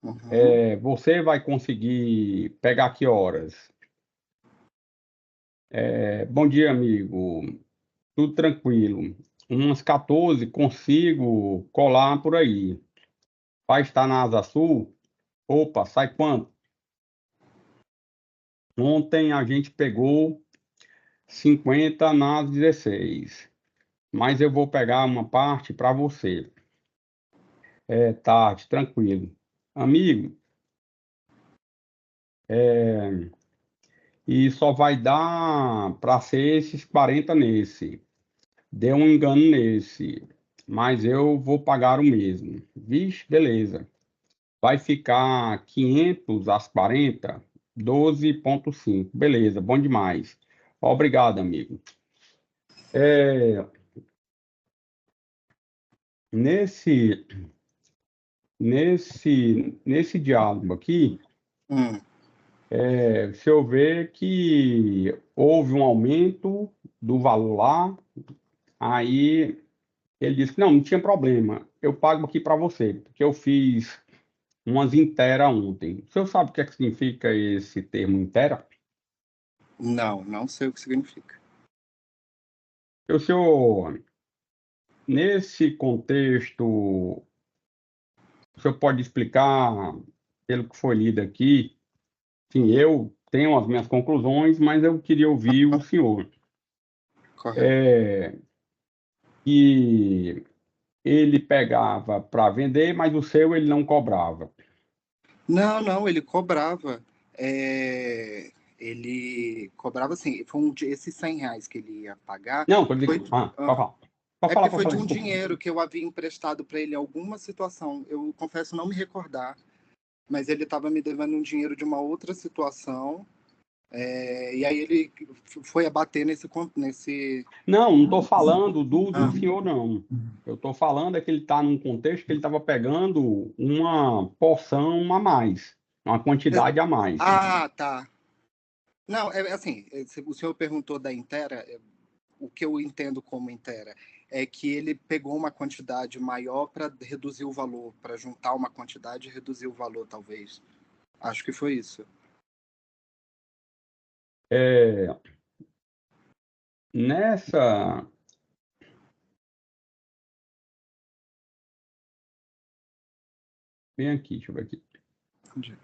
Uhum. Você vai conseguir pegar que horas? Bom dia, amigo. Tudo tranquilo. Umas 14 consigo colar por aí. Vai estar na Asa Sul? Opa, sai quanto? Ontem a gente pegou 50 nas 16, mas eu vou pegar uma parte para você. Tarde, tranquilo. Amigo, e só vai dar para ser esses 40 nesse. Deu um engano nesse, mas eu vou pagar o mesmo. Vixe, beleza. Vai ficar 500 às 40, 12,5. Beleza, bom demais. Obrigado, amigo. Nesse, nesse diálogo aqui, se eu ver que houve um aumento do valor lá, aí Ele disse que não tinha problema, eu pago aqui para você, porque eu fiz umas intera ontem. O senhor sabe o que é que significa esse termo intera? Não, não sei o que significa. O senhor, nesse contexto, o senhor pode explicar, pelo que foi lido aqui? Sim, eu tenho as minhas conclusões, mas eu queria ouvir o senhor. Correto. Que ele pegava para vender, mas o seu ele não cobrava. Não, ele cobrava. Ele cobrava assim, esses R$ 100 que ele ia pagar. Não, quando Foi, ele... pode falar. porque foi Pode falar, de um desculpa. dinheiro que eu havia emprestado para ele em alguma situação. Eu confesso não me recordar, mas ele estava me devendo um dinheiro de uma outra situação. E aí ele foi abater nesse. Não estou falando do Ah. senhor, não. Eu estou falando é que ele está num contexto que ele estava pegando uma porção a mais, uma quantidade a mais. Ah, tá. Não, assim, o senhor perguntou da Intera, o que eu entendo como Intera é que ele pegou uma quantidade maior para reduzir o valor, para juntar uma quantidade e reduzir o valor, talvez. Acho que foi isso. Nessa... Vem aqui, deixa eu ver aqui. Entendi.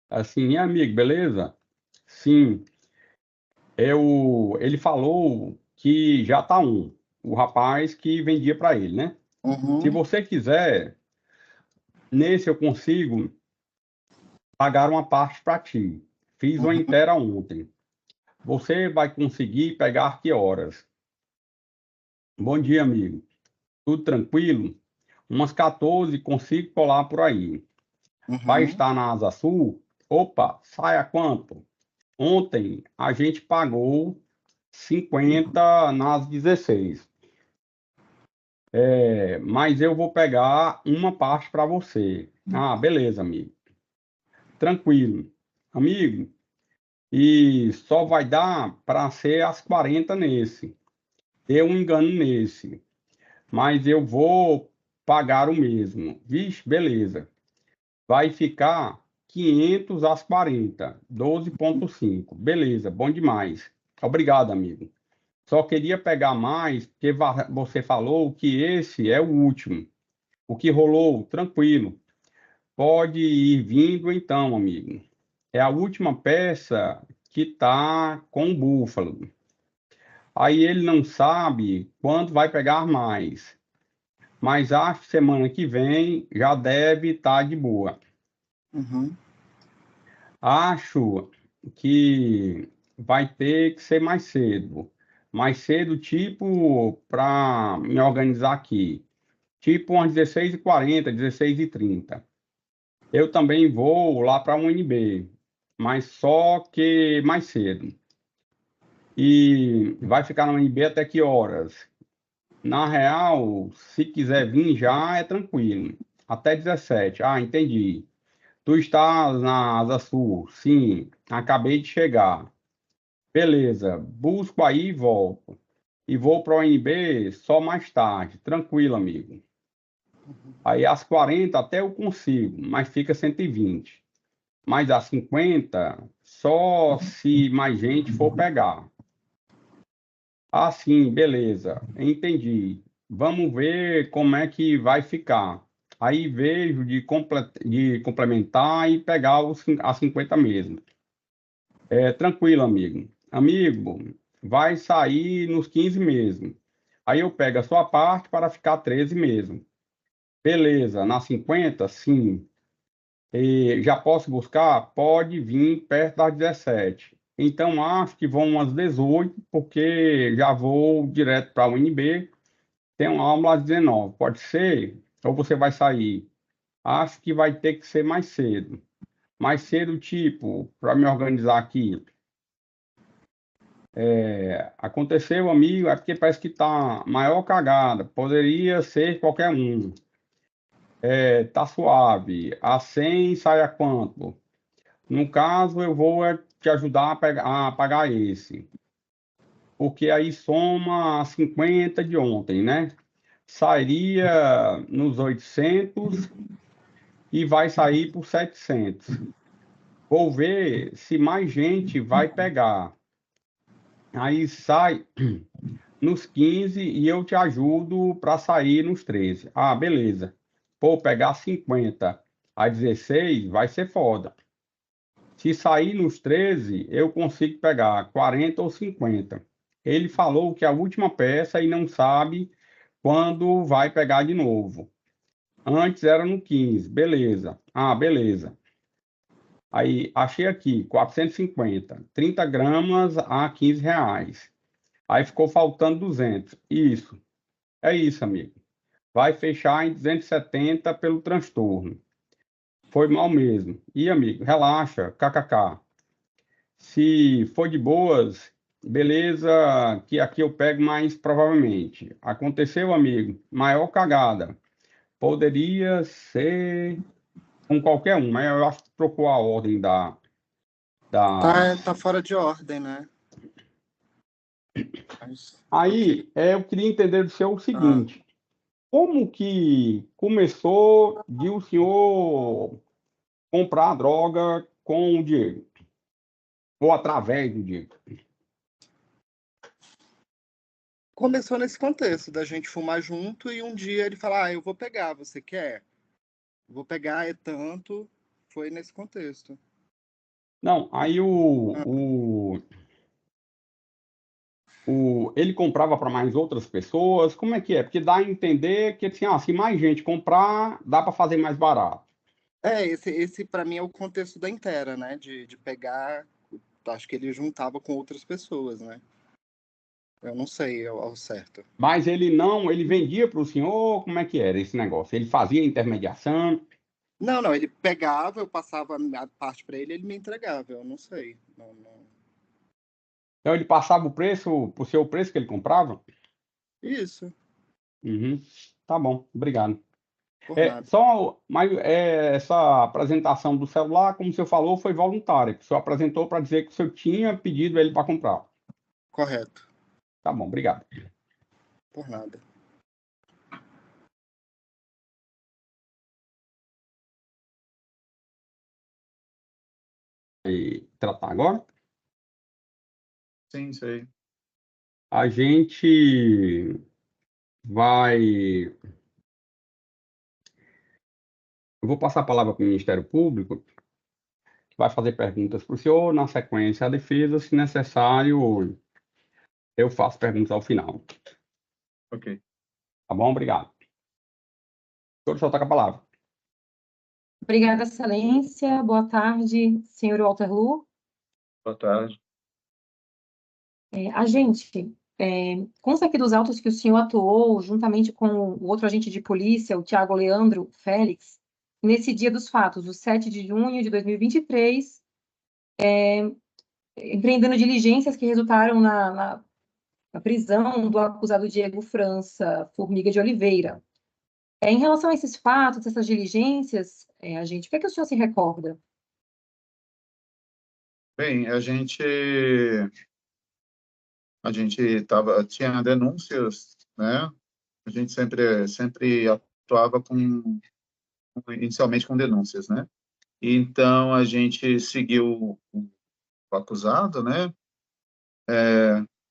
Assim, amigo, beleza? Sim, ele falou que já está o rapaz que vendia para ele, né? Se Uhum, você quiser, nesse eu consigo pagar uma parte para ti. Fiz uma uhum. inteira ontem. Você vai conseguir pegar que horas? Bom dia, amigo. Tudo tranquilo? Umas 14 consigo colar por aí. Vai Uhum. estar na Asa Sul? Opa, sai a quanto? Ontem a gente pagou 50 nas 16. Mas eu vou pegar uma parte para você. Ah, beleza, amigo. Tranquilo. Amigo, e só vai dar para ser as 40 nesse. Deu um engano nesse. Mas eu vou pagar o mesmo. Vixe, beleza. Vai ficar 500 às 40, 12,5. Beleza, bom demais. Obrigado, amigo. Só queria pegar mais, porque você falou que esse é o último. O que rolou, tranquilo. Pode ir vindo então, amigo. É a última peça que tá com o búfalo. Aí ele não sabe quando vai pegar mais. Mas acho que semana que vem já deve estar de boa. Uhum. Acho que vai ter que ser mais cedo. Mais cedo, tipo, para me organizar aqui. Tipo umas 16h40, 16h30. Eu também vou lá para a UNB, mas só que mais cedo. E vai ficar na UNB até que horas? Na real, se quiser vir já é tranquilo. Até 17. Ah, entendi. Tu estás na Asa Sul? Sim, acabei de chegar. Beleza, busco aí e volto. E vou para o ONB só mais tarde. Tranquilo, amigo. Aí às 40 até eu consigo, mas fica 120. Mas às 50, só se mais gente for pegar. Ah, sim, beleza. Entendi. Vamos ver como é que vai ficar. Aí vejo de complementar e pegar as 50 mesmo. Tranquilo, amigo. Amigo, vai sair nos 15 mesmo. Aí eu pego a sua parte para ficar 13 mesmo. Beleza, na 50, sim. E já posso buscar? Pode vir perto das 17. Então, acho que vão umas 18, porque já vou direto para a UNB. Tem uma aula às 19. Pode ser? Ou você vai sair? Acho que vai ter que ser mais cedo. mais cedo, tipo, para me organizar aqui. Aconteceu, amigo, é porque parece que tá maior cagada. Poderia ser qualquer um. Tá suave. A 100 sai a quanto? No caso, eu vou te ajudar a pagar esse. Porque aí soma 50 de ontem, né? Sairia nos 800 e vai sair por 700. Vou ver se mais gente vai pegar. Aí sai nos 15 e eu te ajudo para sair nos 13. Ah, beleza. Pô, pegar 50 a 16 vai ser foda. Se sair nos 13, eu consigo pegar 40 ou 50. Ele falou que é a última peça e não sabe quando vai pegar de novo. Antes era no 15, beleza. Ah, beleza. Aí achei aqui, 450, 30 gramas a 15 reais. Aí ficou faltando 200. Isso, é isso, amigo. Vai fechar em 270 pelo transtorno. Foi mal mesmo. E, amigo, relaxa, kkk. Se for de boas, beleza, que aqui eu pego mais provavelmente. Aconteceu, amigo, maior cagada. Poderia ser com qualquer um, mas eu acho que trocou a ordem das. Tá fora de ordem, né? Mas, Aí, eu queria entender do seu o ah, seguinte: como que começou de o senhor comprar droga com o Diego? Ou através do Diego? começou nesse contexto da gente fumar junto e um dia ele falar, eu vou pegar, você quer? Vou pegar, é tanto. Foi nesse contexto. Não, aí Ah, ele comprava para mais outras pessoas? Como é que é? Porque dá a entender que assim, se mais gente comprar, dá para fazer mais barato. esse para mim é o contexto da inteira, né? De pegar, acho que ele juntava com outras pessoas, né? Eu não sei ao certo. Mas ele vendia para o senhor, como é que era esse negócio? Ele fazia intermediação? Não, ele pegava, eu passava a parte para ele, ele me entregava, eu não sei. Não. Então ele passava o preço, por ser o preço que ele comprava? Isso, Uhum. Tá bom, obrigado. por nada. Mas essa apresentação do celular, como o senhor falou, foi voluntária. O senhor apresentou para dizer que o senhor tinha pedido ele para comprar. Correto, Tá bom, obrigado. por nada. E tratar agora. Sim, sei. A gente vai. Eu vou passar a palavra para o Ministério Público, que vai fazer perguntas para o senhor. Na sequência, a defesa, se necessário, eu faço perguntas ao final. Ok. Tá bom? Obrigado. O senhor está com a palavra. Obrigada, Excelência. Boa tarde, senhor Walter Lu. Boa tarde. Agente, consta aqui dos autos que o senhor atuou juntamente com o outro agente de polícia, o Tiago Leandro Félix, nesse dia dos fatos, o 7 de junho de 2023, empreendendo diligências que resultaram na prisão do acusado Diego França Formiga de Oliveira. Em relação a esses fatos, essas diligências, agente, o que é que o senhor se recorda? Bem, tinha denúncias, né? A gente sempre atuava inicialmente com denúncias, né? Então a gente seguiu o acusado, né?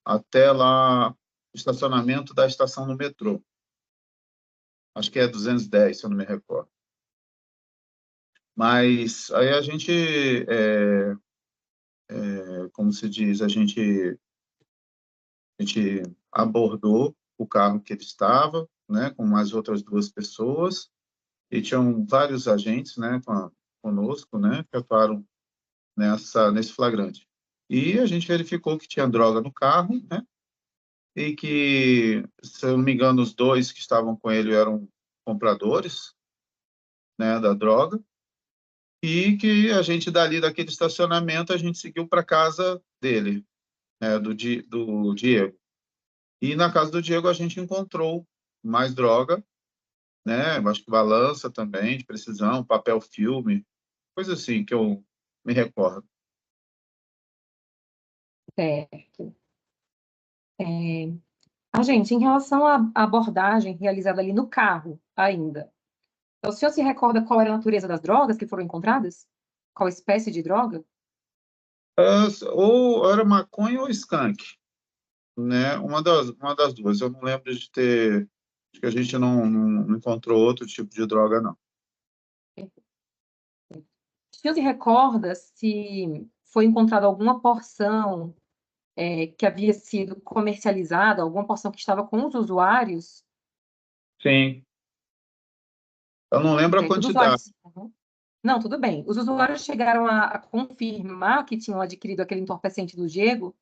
Até lá o estacionamento da estação do metrô. Acho que é 210, se eu não me recordo. Mas aí a gente, como se diz, a gente abordou o carro que ele estava, né, com mais outras duas pessoas, e tinham vários agentes, né, conosco, né, que atuaram nesse flagrante. E a gente verificou que tinha droga no carro, né, e que, se eu não me engano, os dois que estavam com ele eram compradores, né, da droga, e que a gente dali daquele estacionamento a gente seguiu para casa dele, né, do Diego. E na casa do Diego a gente encontrou mais droga, né? Acho que balança também de precisão, papel filme, coisa assim que eu me recordo. Certo. Gente, em relação à abordagem realizada ali no carro ainda, o senhor se recorda qual era a natureza das drogas que foram encontradas? Qual espécie de droga? Ou era maconha ou skunk, né? Uma das duas. Eu não lembro de ter. Acho que a gente não encontrou outro tipo de droga, não. O senhor se recorda se foi encontrada alguma porção que havia sido comercializada, alguma porção que estava com os usuários? Sim. Eu não lembro a Perfeito. Os quantidade. usuários... Uhum. Não, tudo bem. Os usuários chegaram a confirmar que tinham adquirido aquele entorpecente do Diego?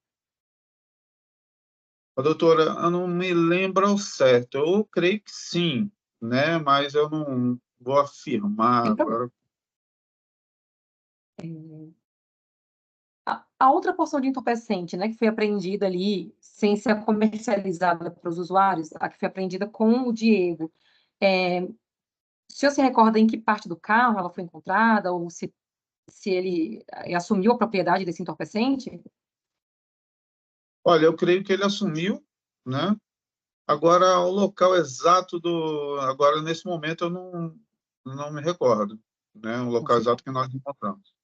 Doutora, eu não me lembro ao certo. Eu creio que sim, né? Mas eu não vou afirmar Sem problema. agora. A outra porção de entorpecente, né, que foi apreendida ali, sem ser comercializada para os usuários, a que foi apreendida com o Diego, o senhor se recorda em que parte do carro ela foi encontrada, ou se ele assumiu a propriedade desse entorpecente? Olha, eu creio que ele assumiu, né? Agora, o local exato agora, nesse momento, eu não me recordo, né? O Não local sei. exato que nós encontramos.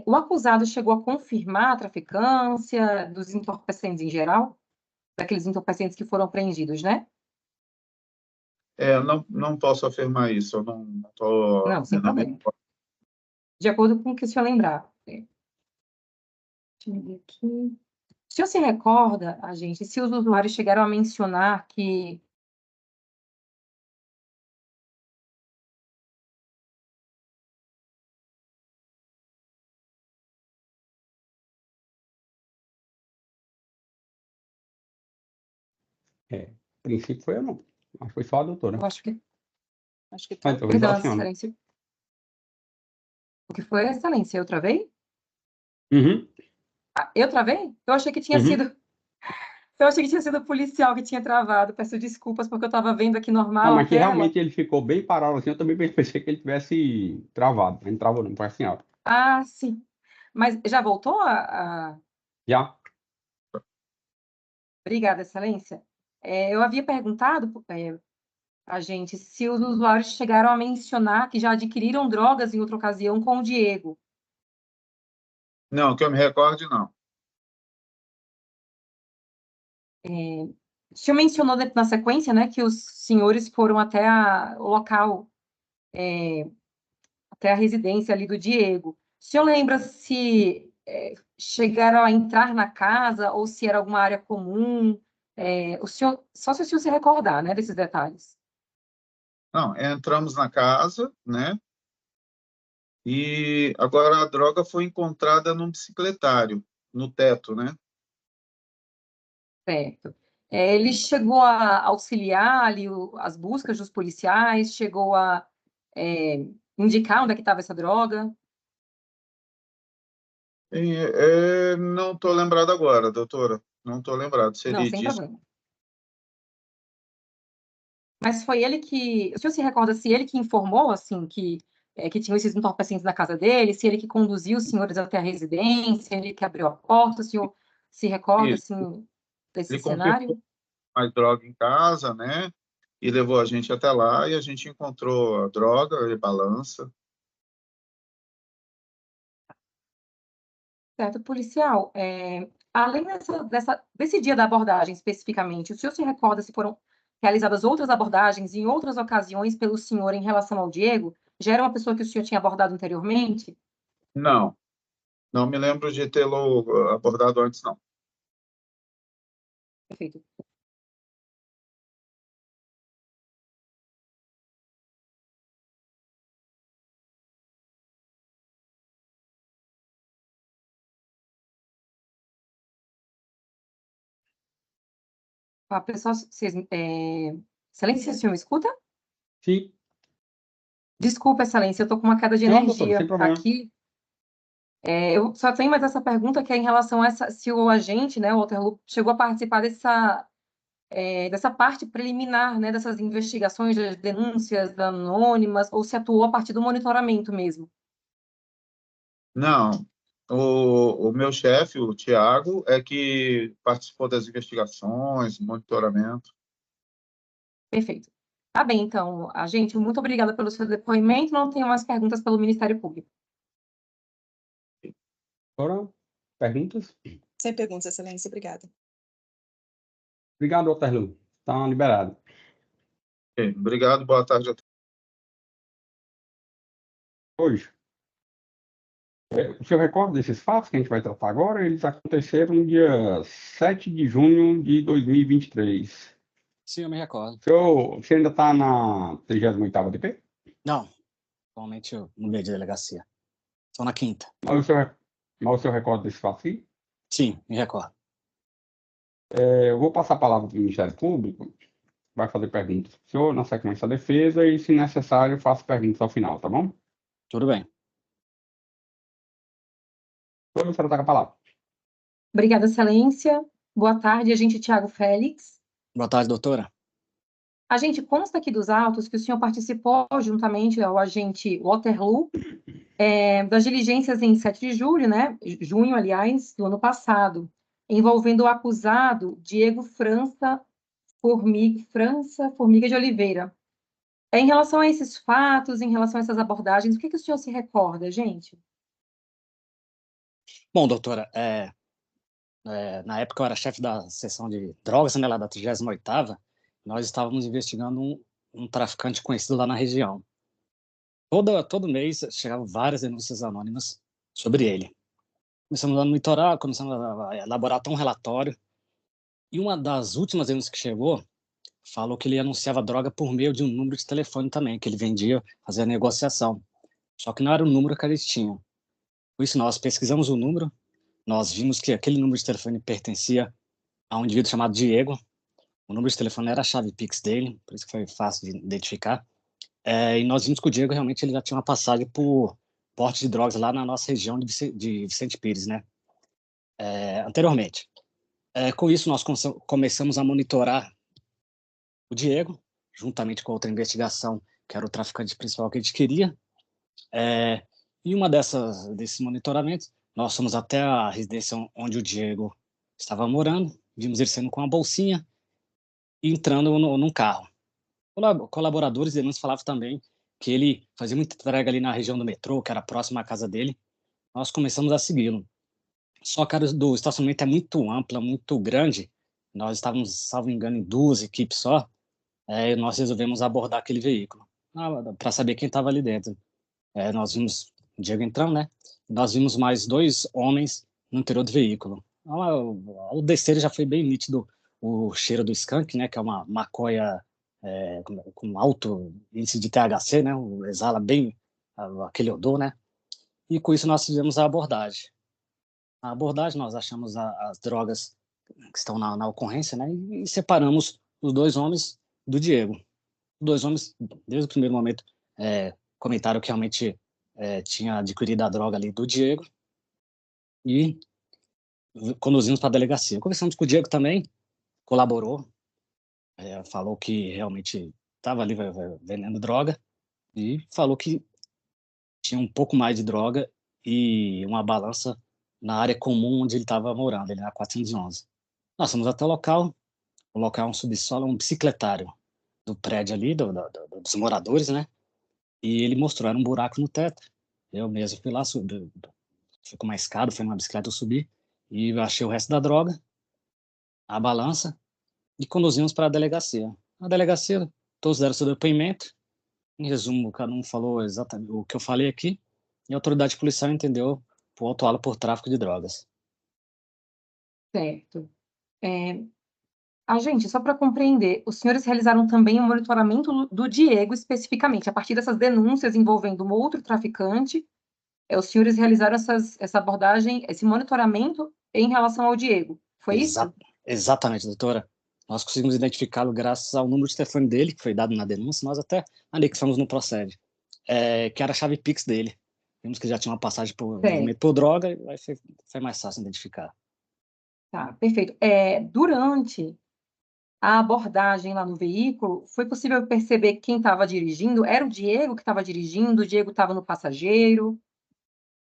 O acusado chegou a confirmar a traficância dos entorpecentes em geral? Daqueles entorpecentes que foram apreendidos, né? Não posso afirmar isso, eu não estou Não, sem na problema. memória. De acordo com o que o senhor lembrar. Deixa eu ver aqui. O senhor se recorda, gente, se os usuários chegaram a mencionar que A princípio foi eu não. Mas foi só a doutora. eu acho que, Mas talvez perdão, a senhora. excelência, o que foi, excelência? Eu travei? Uhum, Eu travei? Eu achei que tinha uhum. sido, o policial que tinha travado. Peço desculpas porque eu estava vendo aqui Não, normal a mas que tela. realmente ele ficou bem parado assim, eu também pensei que ele tivesse travado. Mas não travou não, foi assim, ó. Ah, sim. Mas já voltou Já? Obrigada, excelência. Eu havia perguntado a gente se os usuários chegaram a mencionar que já adquiriram drogas em outra ocasião com o Diego. Não, que eu me recorde, não. O senhor mencionou na sequência, né, que os senhores foram até o local, até a residência ali do Diego. O senhor lembra se chegaram a entrar na casa ou se era alguma área comum? O senhor, só se o senhor se recordar, né, desses detalhes. Não, entramos na casa, né? E agora a droga foi encontrada num bicicletário, no teto, né? Certo. Ele chegou a auxiliar ali as buscas dos policiais, chegou a indicar onde é que estava essa droga? Não estou lembrado agora, doutora. Não estou lembrado se Não, ele sem disse. problema. Mas foi ele que... O senhor se recorda se ele que informou, assim, que tinham esses entorpecentes na casa dele, se ele que conduziu os senhores até a residência, ele que abriu a porta, o senhor se recorda, Isso. assim, desse Ele confirmou cenário? mais droga em casa, né? E levou a gente até lá e a gente encontrou a droga e balança. Certo, policial. Além desse dia da abordagem especificamente, o senhor se recorda se foram realizadas outras abordagens em outras ocasiões pelo senhor em relação ao Diego? Já era uma pessoa que o senhor tinha abordado anteriormente? Não, não me lembro de tê-lo abordado antes, não. Perfeito. Pessoal, excelência, o senhor me escuta? Sim. Desculpa, excelência, eu estou com uma queda de Não, doutora, energia sem problema. aqui. Eu só tenho mais essa pergunta, que é em relação a se o agente, né, o Waterloo, chegou a participar dessa parte preliminar, né, dessas investigações, das denúncias anônimas, ou se atuou a partir do monitoramento mesmo. Não, o meu chefe, o Tiago, é que participou das investigações, monitoramento. Perfeito. Tá bem, então, agente, muito obrigada pelo seu depoimento. Não tenho mais perguntas pelo Ministério Público. Doutora, perguntas? Sem perguntas, excelência. Obrigada. Obrigado, Waterloo. Está liberado. Ok, obrigado, boa tarde a todos. Hoje, o senhor recorda desses fatos que a gente vai tratar agora? Eles aconteceram no dia 7 de junho de 2023. Sim, eu me recordo. Você ainda está na 38ª DP? Não, atualmente eu mudei de delegacia. Estou na 5ª. Mas o senhor recorda desses fatos aqui? Sim, me recordo. Eu vou passar a palavra para o Ministério Público, vai fazer perguntas para o senhor, na sequência a defesa, e, se necessário, faço perguntas ao final, tá bom? Tudo bem. Doutora, a senhora está com a palavra. Obrigada, excelência. Boa tarde, agente Tiago Félix. Boa tarde, doutora. Agente, consta aqui dos autos que o senhor participou, juntamente ao agente Waterloo, das diligências em 7 de julho, né? Junho, aliás, do ano passado, envolvendo o acusado Diego França Formiga de Oliveira. Em relação a esses fatos, em relação a essas abordagens, o que o senhor se recorda, gente? Bom, doutora, na época eu era chefe da seção de drogas, né, lá da 38ª, nós estávamos investigando um traficante conhecido lá na região. Todo mês chegavam várias denúncias anônimas sobre ele. Começamos a monitorar, começamos a elaborar até um relatório, e uma das últimas denúncias que chegou falou que ele anunciava droga por meio de um número de telefone também, que ele vendia, fazia negociação. Só que não era o número que eles tinham. Por isso, nós pesquisamos o número, nós vimos que aquele número de telefone pertencia a um indivíduo chamado Diego. O número de telefone era a chave Pix dele, por isso que foi fácil de identificar. E nós vimos que o Diego realmente ele já tinha uma passagem por porte de drogas lá na nossa região de Vicente Pires, né? Anteriormente. Com isso, nós começamos a monitorar o Diego, juntamente com outra investigação, que era o traficante principal que a gente queria. E uma desses monitoramentos, nós fomos até a residência onde o Diego estava morando, vimos ele saindo com uma bolsinha e entrando num carro. Colaboradores dele nos falavam também que ele fazia muita entrega ali na região do metrô, que era próxima à casa dele. Nós começamos a segui-lo. Só que a área do estacionamento é muito ampla, muito grande. Nós estávamos, salvo engano, em 2 equipes só. E nós resolvemos abordar aquele veículo para saber quem estava ali dentro. Nós vimos o Diego entrando, né? Nós vimos mais 2 homens no interior do veículo. Ao descer já foi bem nítido o cheiro do skunk, né? Que é uma maconha com alto índice de THC, né? Exala bem aquele odor, né? E com isso nós fizemos a abordagem. A abordagem, nós achamos as drogas que estão na ocorrência, né? E separamos os 2 homens do Diego. Os 2 homens, desde o primeiro momento, comentaram que realmente tinha adquirido a droga ali do Diego e conduzimos para a delegacia. Conversamos com o Diego também, colaborou, falou que realmente estava ali vendendo droga e falou que tinha um pouco mais de droga e uma balança na área comum onde ele estava morando, ele na 411. Nós fomos até o local é um subsolo, um bicicletário do prédio ali, dos moradores, né? E ele mostrou, era um buraco no teto. Eu mesmo fui lá, fui com uma escada, fui numa bicicleta, eu subi e eu achei o resto da droga, a balança, e conduzimos para a delegacia. Na delegacia, todos deram seu depoimento. Em resumo, cada um falou exatamente o que eu falei aqui, e a autoridade policial entendeu por autuá-lo por tráfico de drogas. Certo. Agente, só para compreender, os senhores realizaram também o monitoramento do Diego especificamente, a partir dessas denúncias envolvendo um outro traficante, os senhores realizaram essa abordagem, esse monitoramento em relação ao Diego, foi isso? Exatamente, doutora. Nós conseguimos identificá-lo graças ao número de telefone dele, que foi dado na denúncia, nós até anexamos no procede. que era a chave Pix dele. Vimos que já tinha uma passagem por Certo. envolvimento por droga, e aí foi mais fácil identificar. Tá, perfeito. Durante a abordagem lá no veículo, foi possível perceber quem estava dirigindo? Era o Diego que estava dirigindo? O Diego estava no passageiro?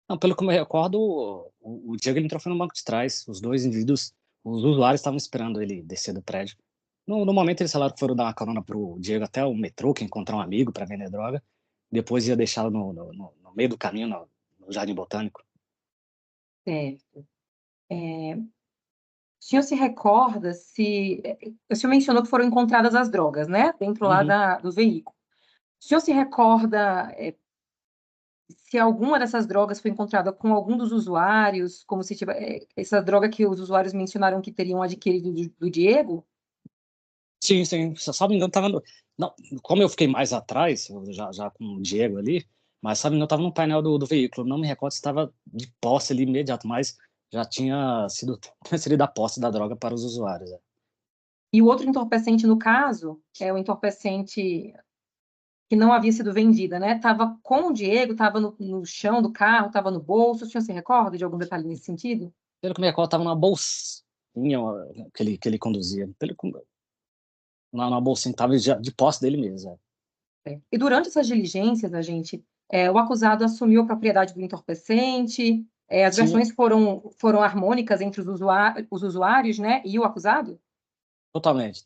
Não, pelo que eu me recordo, o Diego ele entrou foi no banco de trás. Os dois indivíduos, os usuários estavam esperando ele descer do prédio. No momento, eles falaram que foram dar uma carona pro Diego até o metrô, que encontrar um amigo para vender droga. Depois ia deixá-lo no meio do caminho, no Jardim Botânico. Certo. O senhor se recorda se... O senhor mencionou que foram encontradas as drogas, né? Dentro lá Uhum. do veículo. O senhor se recorda se alguma dessas drogas foi encontrada com algum dos usuários, como se essa droga que os usuários mencionaram que teriam adquirido do Diego? Sim, sim. Só me engano, estava não, como eu fiquei mais atrás, já com o Diego ali, mas sabe, eu estava no painel do veículo. Não me recordo se estava de posse ali imediato, mas já tinha sido transferida a posse da droga para os usuários. E o outro entorpecente, no caso, é o entorpecente que não havia sido vendida, né? Estava com o Diego, estava no chão do carro, estava no bolso. O senhor se recorda de algum detalhe nesse sentido? Pelo que me recordo, estava numa bolsinha que ele conduzia. Numa bolsinha que estava de posse dele mesmo. E durante essas diligências, o acusado assumiu a propriedade do entorpecente, as Sim, versões foram harmônicas entre os usuários, né, e o acusado? totalmente.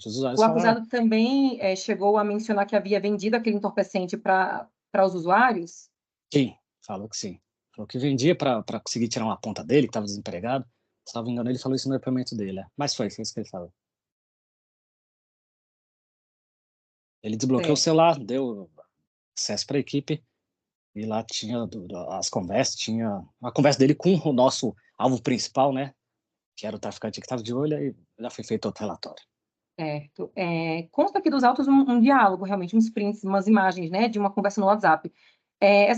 Os usuários O falaram, acusado também chegou a mencionar que havia vendido aquele entorpecente para os usuários? sim, falou que sim. Falou que vendia para conseguir tirar uma ponta dele, que estava desempregado. Se não me engano, ele falou isso no depoimento dele. Mas foi isso que ele falou. Ele desbloqueou o Certo. celular, deu acesso para a equipe, e lá tinha as conversas, tinha a conversa dele com o nosso alvo principal, né? Que era o traficante que estava de olho, e já foi feito outro relatório. Certo. Consta aqui dos autos um diálogo, realmente, uns prints, umas imagens, né, de uma conversa no WhatsApp.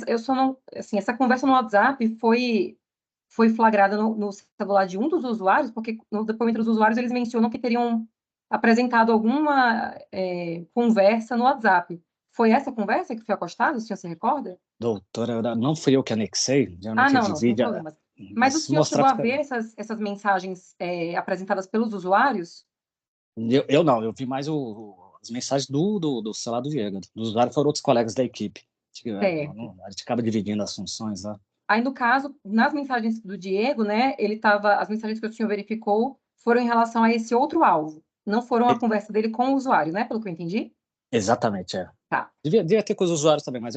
Eu só não, assim, essa conversa no WhatsApp foi flagrada no celular de um dos usuários, porque no depoimento dos usuários eles mencionam que teriam apresentado alguma conversa no WhatsApp. Foi essa conversa que foi acostada, o senhor se recorda? Doutora, não fui eu que anexei, Ah, geralmente ele não, sem divide, problemas. Mas o mas senhor mostrar chegou a fica... ver essas mensagens apresentadas pelos usuários? Eu não, eu vi mais as mensagens do celular do Diego. Dos usuários foram outros colegas da equipe. Certo. A gente acaba dividindo as funções lá. Aí, no caso, nas mensagens do Diego, né, as mensagens que o senhor verificou foram em relação a esse outro alvo, não foram a conversa dele com o usuário, né, pelo que eu entendi? Exatamente, é. Tá. Devia ter com os usuários também, mas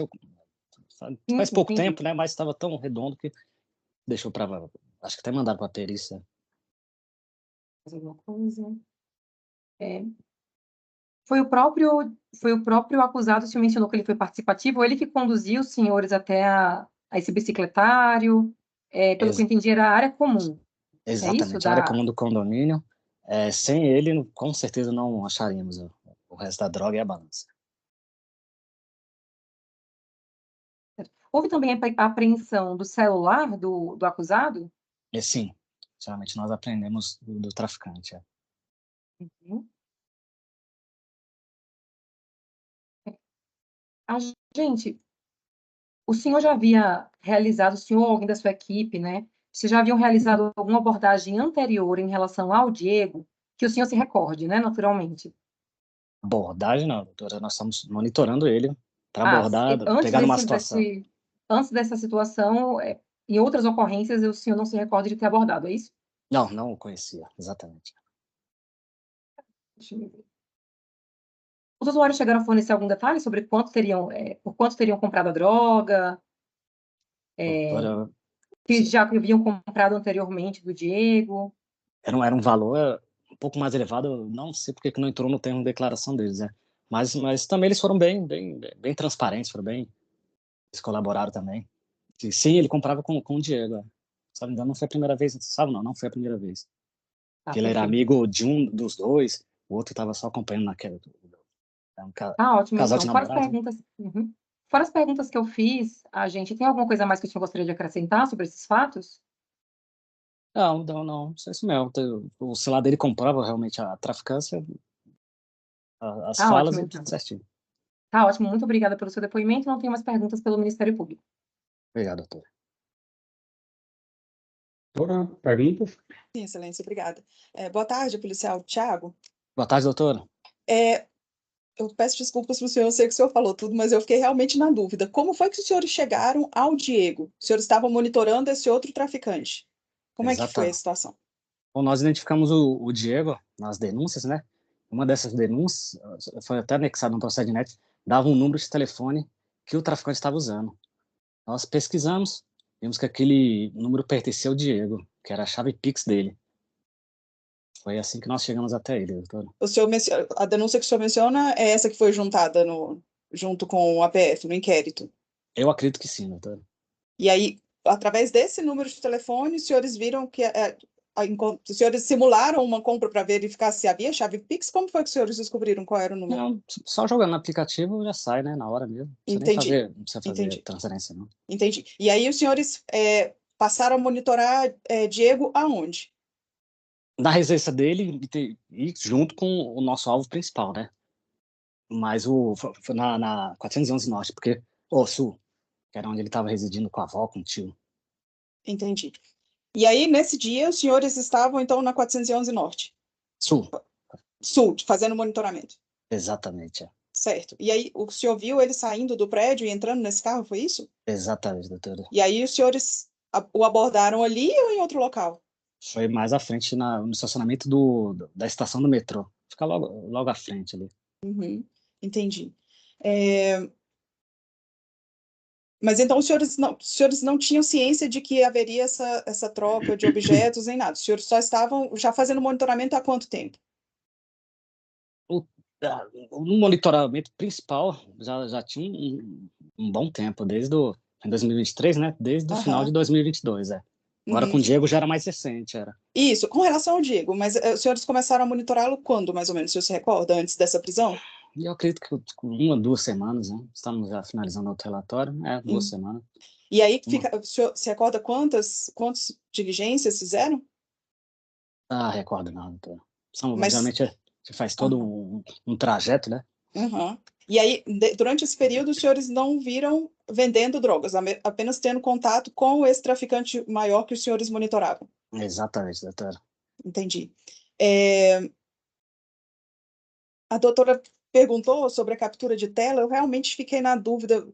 faz pouco Entendi. tempo, né? Mas estava tão redondo que deixou para... Acho que até mandaram para a perícia. Mais alguma coisa? Foi o próprio acusado, o senhor mencionou que ele foi participativo, ele que conduziu os senhores até a esse bicicletário, pelo que eu Ex entendi, era a área comum, é isso? Exatamente, a área comum do condomínio. Sem ele, com certeza não acharíamos o resto da droga e a balança. Houve também a apreensão do celular do acusado? E sim, geralmente nós aprendemos do traficante. Uhum. A gente, o senhor já havia realizado, o senhor ou alguém da sua equipe, né? Vocês já haviam realizado alguma abordagem anterior em relação ao Diego, que o senhor se recorde, né, naturalmente? Abordagem não, doutora, nós estamos monitorando ele para Ah, abordar, pegar numa situação. antes dessa situação, em outras ocorrências, o senhor não se recorda de ter abordado, é isso? Não, não o conhecia, exatamente. Deixa eu ver. Os usuários chegaram a fornecer algum detalhe sobre por quanto teriam comprado a droga, Doutora, que já haviam comprado anteriormente do Diego? era um valor um pouco mais elevado, eu não sei porque que não entrou no termo de declaração deles, né? Mas também eles foram bem transparentes, eles colaboraram também. E, sim, ele comprava com o Diego. Sabe, ainda não foi a primeira vez, sabe, não foi a primeira vez. Tá, Que ele era perfeito. amigo de um dos dois, o outro estava só acompanhando naquela. É um Tá ótimo, casal de então. namorados, né? Fora as perguntas que eu fiz, a gente tem alguma coisa mais que o senhor gostaria de acrescentar sobre esses fatos? Não, só isso mesmo. O celular dele comprova realmente a traficância, as Tá falas ótimo, e então. tudo certinho. Tá ótimo, muito obrigada pelo seu depoimento. Não tenho mais perguntas pelo Ministério Público. Obrigado, doutora. Doutora, perguntas? Sim, excelência, obrigada. Boa tarde, policial Tiago. Boa tarde, doutora. Eu peço desculpas para o senhor, eu sei que o senhor falou tudo, mas eu fiquei realmente na dúvida. Como foi que os senhores chegaram ao Diego? Os senhores estavam monitorando esse outro traficante. Como é que foi a Exatamente. situação? Bom, nós identificamos o Diego nas denúncias, né? Uma dessas denúncias foi até anexada no processo de net, dava um número de telefone que o traficante estava usando. Nós pesquisamos, vimos que aquele número pertencia ao Diego, que era a chave Pix dele. Foi assim que nós chegamos até ele, doutora. A denúncia que o senhor menciona é essa que foi juntada junto com o APF, no inquérito. Eu acredito que sim, doutora. E aí, através desse número de telefone, os senhores viram que os senhores simularam uma compra para verificar se havia chave Pix? Como foi que os senhores descobriram qual era o número? Não, só jogando no aplicativo já sai, né? Na hora mesmo. Entendi. Não precisa fazer transferência, não. Entendi. E aí os senhores passaram a monitorar Diego aonde? Na residência dele e junto com o nosso alvo principal, né? Mas foi na 411 Norte, Sul, que era onde ele estava residindo com a avó, com o tio. Entendi. E aí, nesse dia, os senhores estavam, então, na 411 Norte? Sul, fazendo monitoramento. exatamente. Certo. E aí, o senhor viu ele saindo do prédio e entrando nesse carro, foi isso? Exatamente, doutora. E aí, os senhores o abordaram ali ou em outro local? Foi mais à frente, no estacionamento da estação do metrô. Fica logo à frente ali. Uhum. Entendi. Mas então os senhores não tinham ciência de que haveria essa troca de objetos nem nada. Os senhores só estavam já fazendo monitoramento há quanto tempo? No monitoramento principal já tinha um bom tempo, em 2023, né? Desde o final de 2022, Agora com o Diego já era mais recente, era. Isso, com relação ao Diego, mas os senhores começaram a monitorá-lo quando, mais ou menos, o senhor se recorda, antes dessa prisão? Eu acredito que com 1 ou 2 semanas, né? Estamos já finalizando outro relatório, 2 semanas. E aí, o senhor se recorda quantas diligências fizeram? Recordo não, doutor. Geralmente você faz todo um trajeto, né? E aí, durante esse período, os senhores não viram vendendo drogas, apenas tendo contato com esse traficante maior que os senhores monitoravam? Exatamente, doutora. Entendi. A doutora perguntou sobre a captura de tela, eu realmente fiquei na dúvida,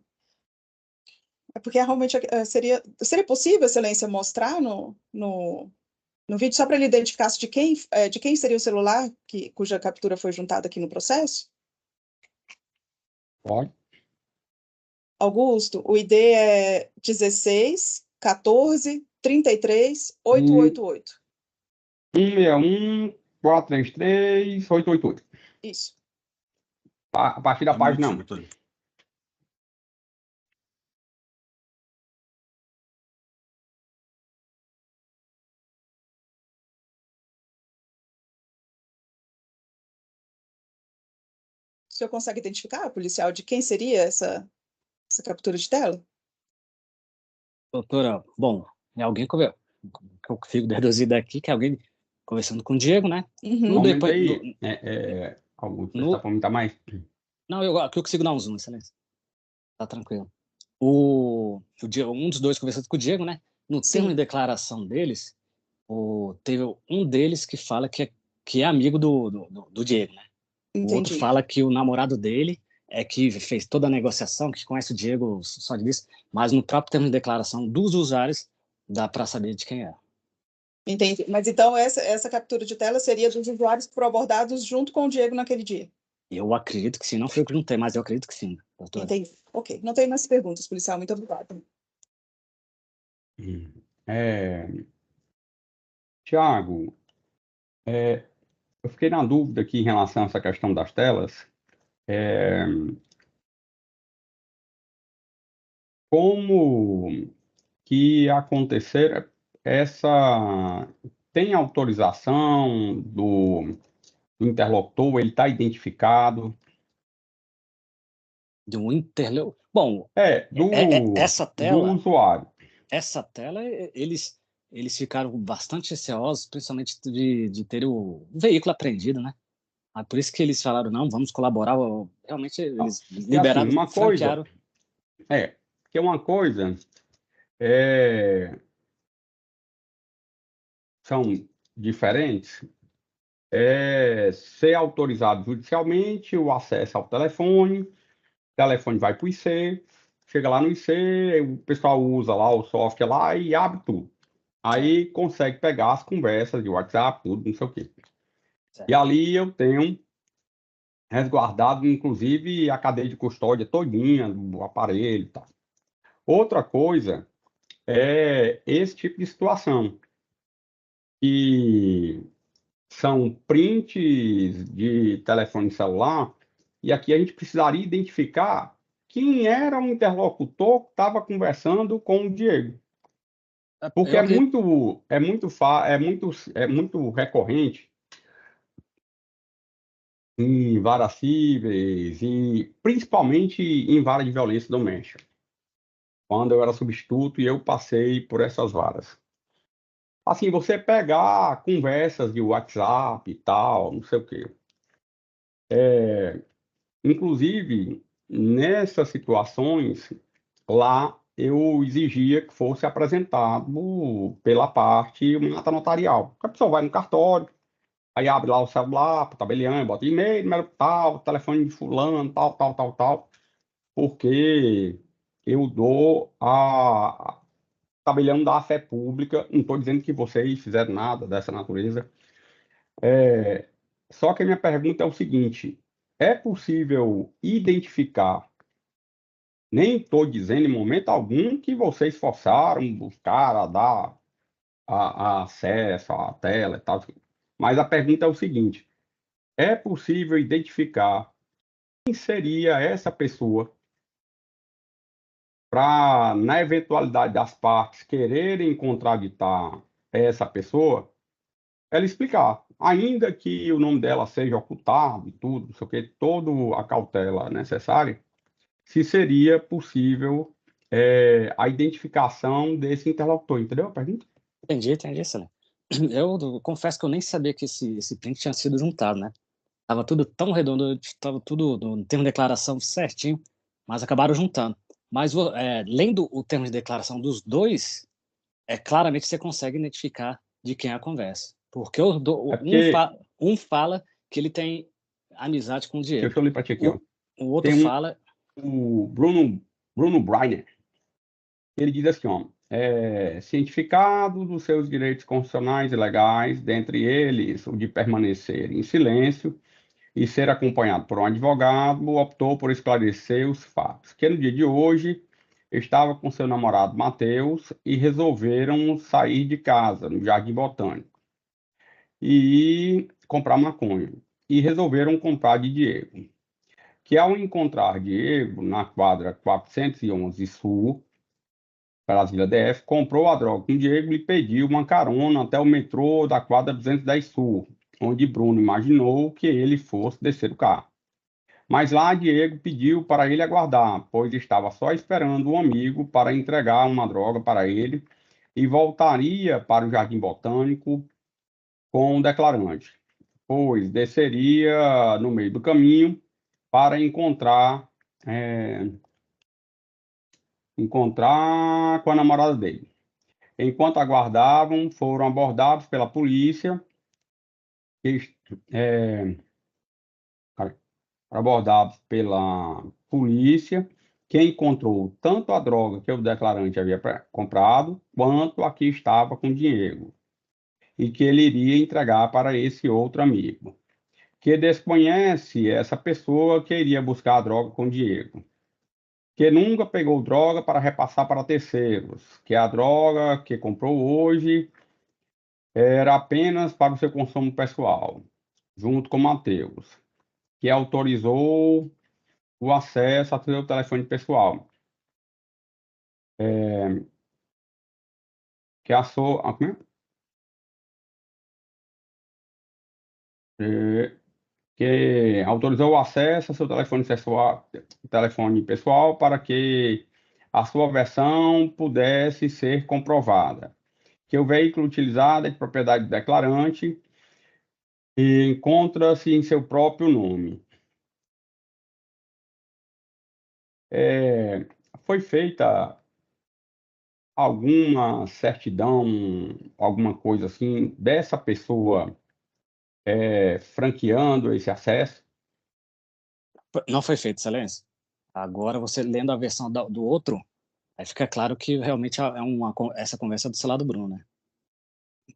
porque realmente seria possível, excelência, mostrar no vídeo, só para ele identificar de quem seria o celular cuja captura foi juntada aqui no processo? Pode. Augusto, o ID é 16 14 33 888. 161 433 888. Isso. A partir da página 1. O senhor consegue identificar, policial, de quem seria essa captura de tela? Doutora, bom, é alguém que eu consigo deduzir daqui, que é alguém conversando com o Diego, né? Comenta aí, Augusto, você está para comentar mais? Não, eu consigo dar um zoom, excelência. Tá tranquilo. Um dos dois conversando com o Diego, né? No termo de declaração deles, teve um deles que fala que é amigo do Diego, né? Entendi. O outro fala que o namorado dele que fez toda a negociação, que conhece o Diego só disso, mas no próprio termo de declaração dos usuários dá para saber de quem é. Entendi. Mas então essa captura de tela seria dos usuários que foram abordados junto com o Diego naquele dia? Eu acredito que sim. Não foi o que juntei, mas eu acredito que sim, doutora. Entendi. Ok. Não tenho mais perguntas, policial. Muito obrigada. Tiago, eu fiquei na dúvida aqui em relação a essa questão das telas. Como que acontecer tem autorização do interlocutor, ele está identificado? Bom, essa tela, do usuário. Essa tela, eles ficaram bastante receosos, principalmente de ter o veículo apreendido, né? Por isso que eles falaram, não, vamos colaborar. Realmente, eles E assim, liberaram, uma coisa, franquearam. que uma coisa é, são diferentes, é ser autorizado judicialmente o acesso ao telefone, o telefone vai para o IC, chega lá no IC, o pessoal usa lá o software lá e abre tudo. Aí consegue pegar as conversas de WhatsApp, tudo, não sei o quê. Certo. E ali eu tenho resguardado, inclusive, a cadeia de custódia todinha do aparelho e tal. Outra coisa é esse tipo de situação, que são prints de telefone celular, e aqui a gente precisaria identificar quem era o interlocutor que estava conversando com o Diego. Porque Eu acredito, é muito recorrente em varas cíveis e principalmente em vara de violência doméstica, quando eu era substituto e eu passei por essas varas. Assim, você pegar conversas de WhatsApp e tal, não sei o quê. Inclusive, nessas situações, lá eu exigia que fosse apresentado pela parte uma ata notarial. A pessoa vai no cartório, aí abre lá o celular, tabelião, bota e-mail, número tal, telefone de fulano, tal, tal, tal, tal, porque eu dou a tabelião da fé pública, não estou dizendo que vocês fizeram nada dessa natureza. Só que a minha pergunta é o seguinte: é possível identificar? Nem estou dizendo em momento algum que vocês forçaram os caras a dar a acesso à tela e tal. Mas a pergunta é o seguinte: é possível identificar quem seria essa pessoa para, na eventualidade das partes quererem contraditar essa pessoa, ela explicar, ainda que o nome dela seja ocultado e tudo, não sei o que, toda a cautela necessária, se seria possível a identificação desse interlocutor, entendeu a pergunta? entendi, Celeste. Eu confesso que eu nem sabia que esse print tinha sido juntado, né? Tava tudo tão redondo, tava tudo no termo de declaração certinho, mas acabaram juntando. Mas lendo o termo de declaração dos dois, claramente você consegue identificar de quem é a conversa. Porque um fala que ele tem amizade com o Diego. Deixa eu ler para ti aqui, ó. O outro Tem fala... o Bruno Breiner. Ele diz assim, ó, cientificado dos seus direitos constitucionais e legais, dentre eles o de permanecer em silêncio e ser acompanhado por um advogado, optou por esclarecer os fatos, que no dia de hoje estava com seu namorado Matheus e resolveram sair de casa, no Jardim Botânico, e comprar maconha. E resolveram comprar de Diego, que ao encontrar Diego na quadra 411 Sul, Brasília DF, comprou a droga com Diego e pediu uma carona até o metrô da quadra 210 Sul, onde Bruno imaginou que ele fosse descer o carro. Mas lá Diego pediu para ele aguardar, pois estava só esperando um amigo para entregar uma droga para ele e voltaria para o Jardim Botânico com o declarante, pois desceria no meio do caminho para encontrar com a namorada dele. Enquanto aguardavam, foram abordados pela polícia, que encontrou tanto a droga que o declarante havia comprado, quanto a que estava com dinheiro, e que ele iria entregar para esse outro amigo, que desconhece essa pessoa que iria buscar a droga com dinheiro, que nunca pegou droga para repassar para terceiros, que a droga que comprou hoje era apenas para o seu consumo pessoal, junto com Matheus, que autorizou o acesso ao seu telefone pessoal. Que a sua, que autorizou o acesso ao seu telefone pessoal para que a sua versão pudesse ser comprovada. Que o veículo utilizado é de propriedade do declarante e encontra-se em seu próprio nome. Foi feita alguma certidão, alguma coisa assim, dessa pessoa franqueando esse acesso? Não foi feito, Excelência. Agora, você lendo a versão do outro, aí fica claro que realmente essa conversa é do seu lado, Bruno, né?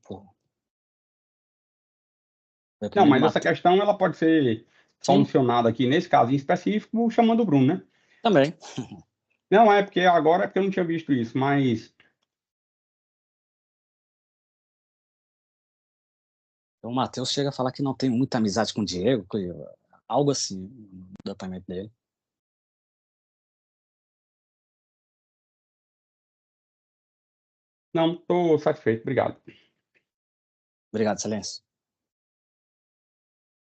Pô. Foi Não, comigo, mas essa questão ela pode ser Sim, solucionada aqui, nesse caso em específico, chamando o Bruno, né? também. Não, porque agora é porque eu não tinha visto isso, mas O Matheus chega a falar que não tem muita amizade com o Diego, algo assim, no depoimento dele. não, estou satisfeito, obrigado. Obrigado, Excelência.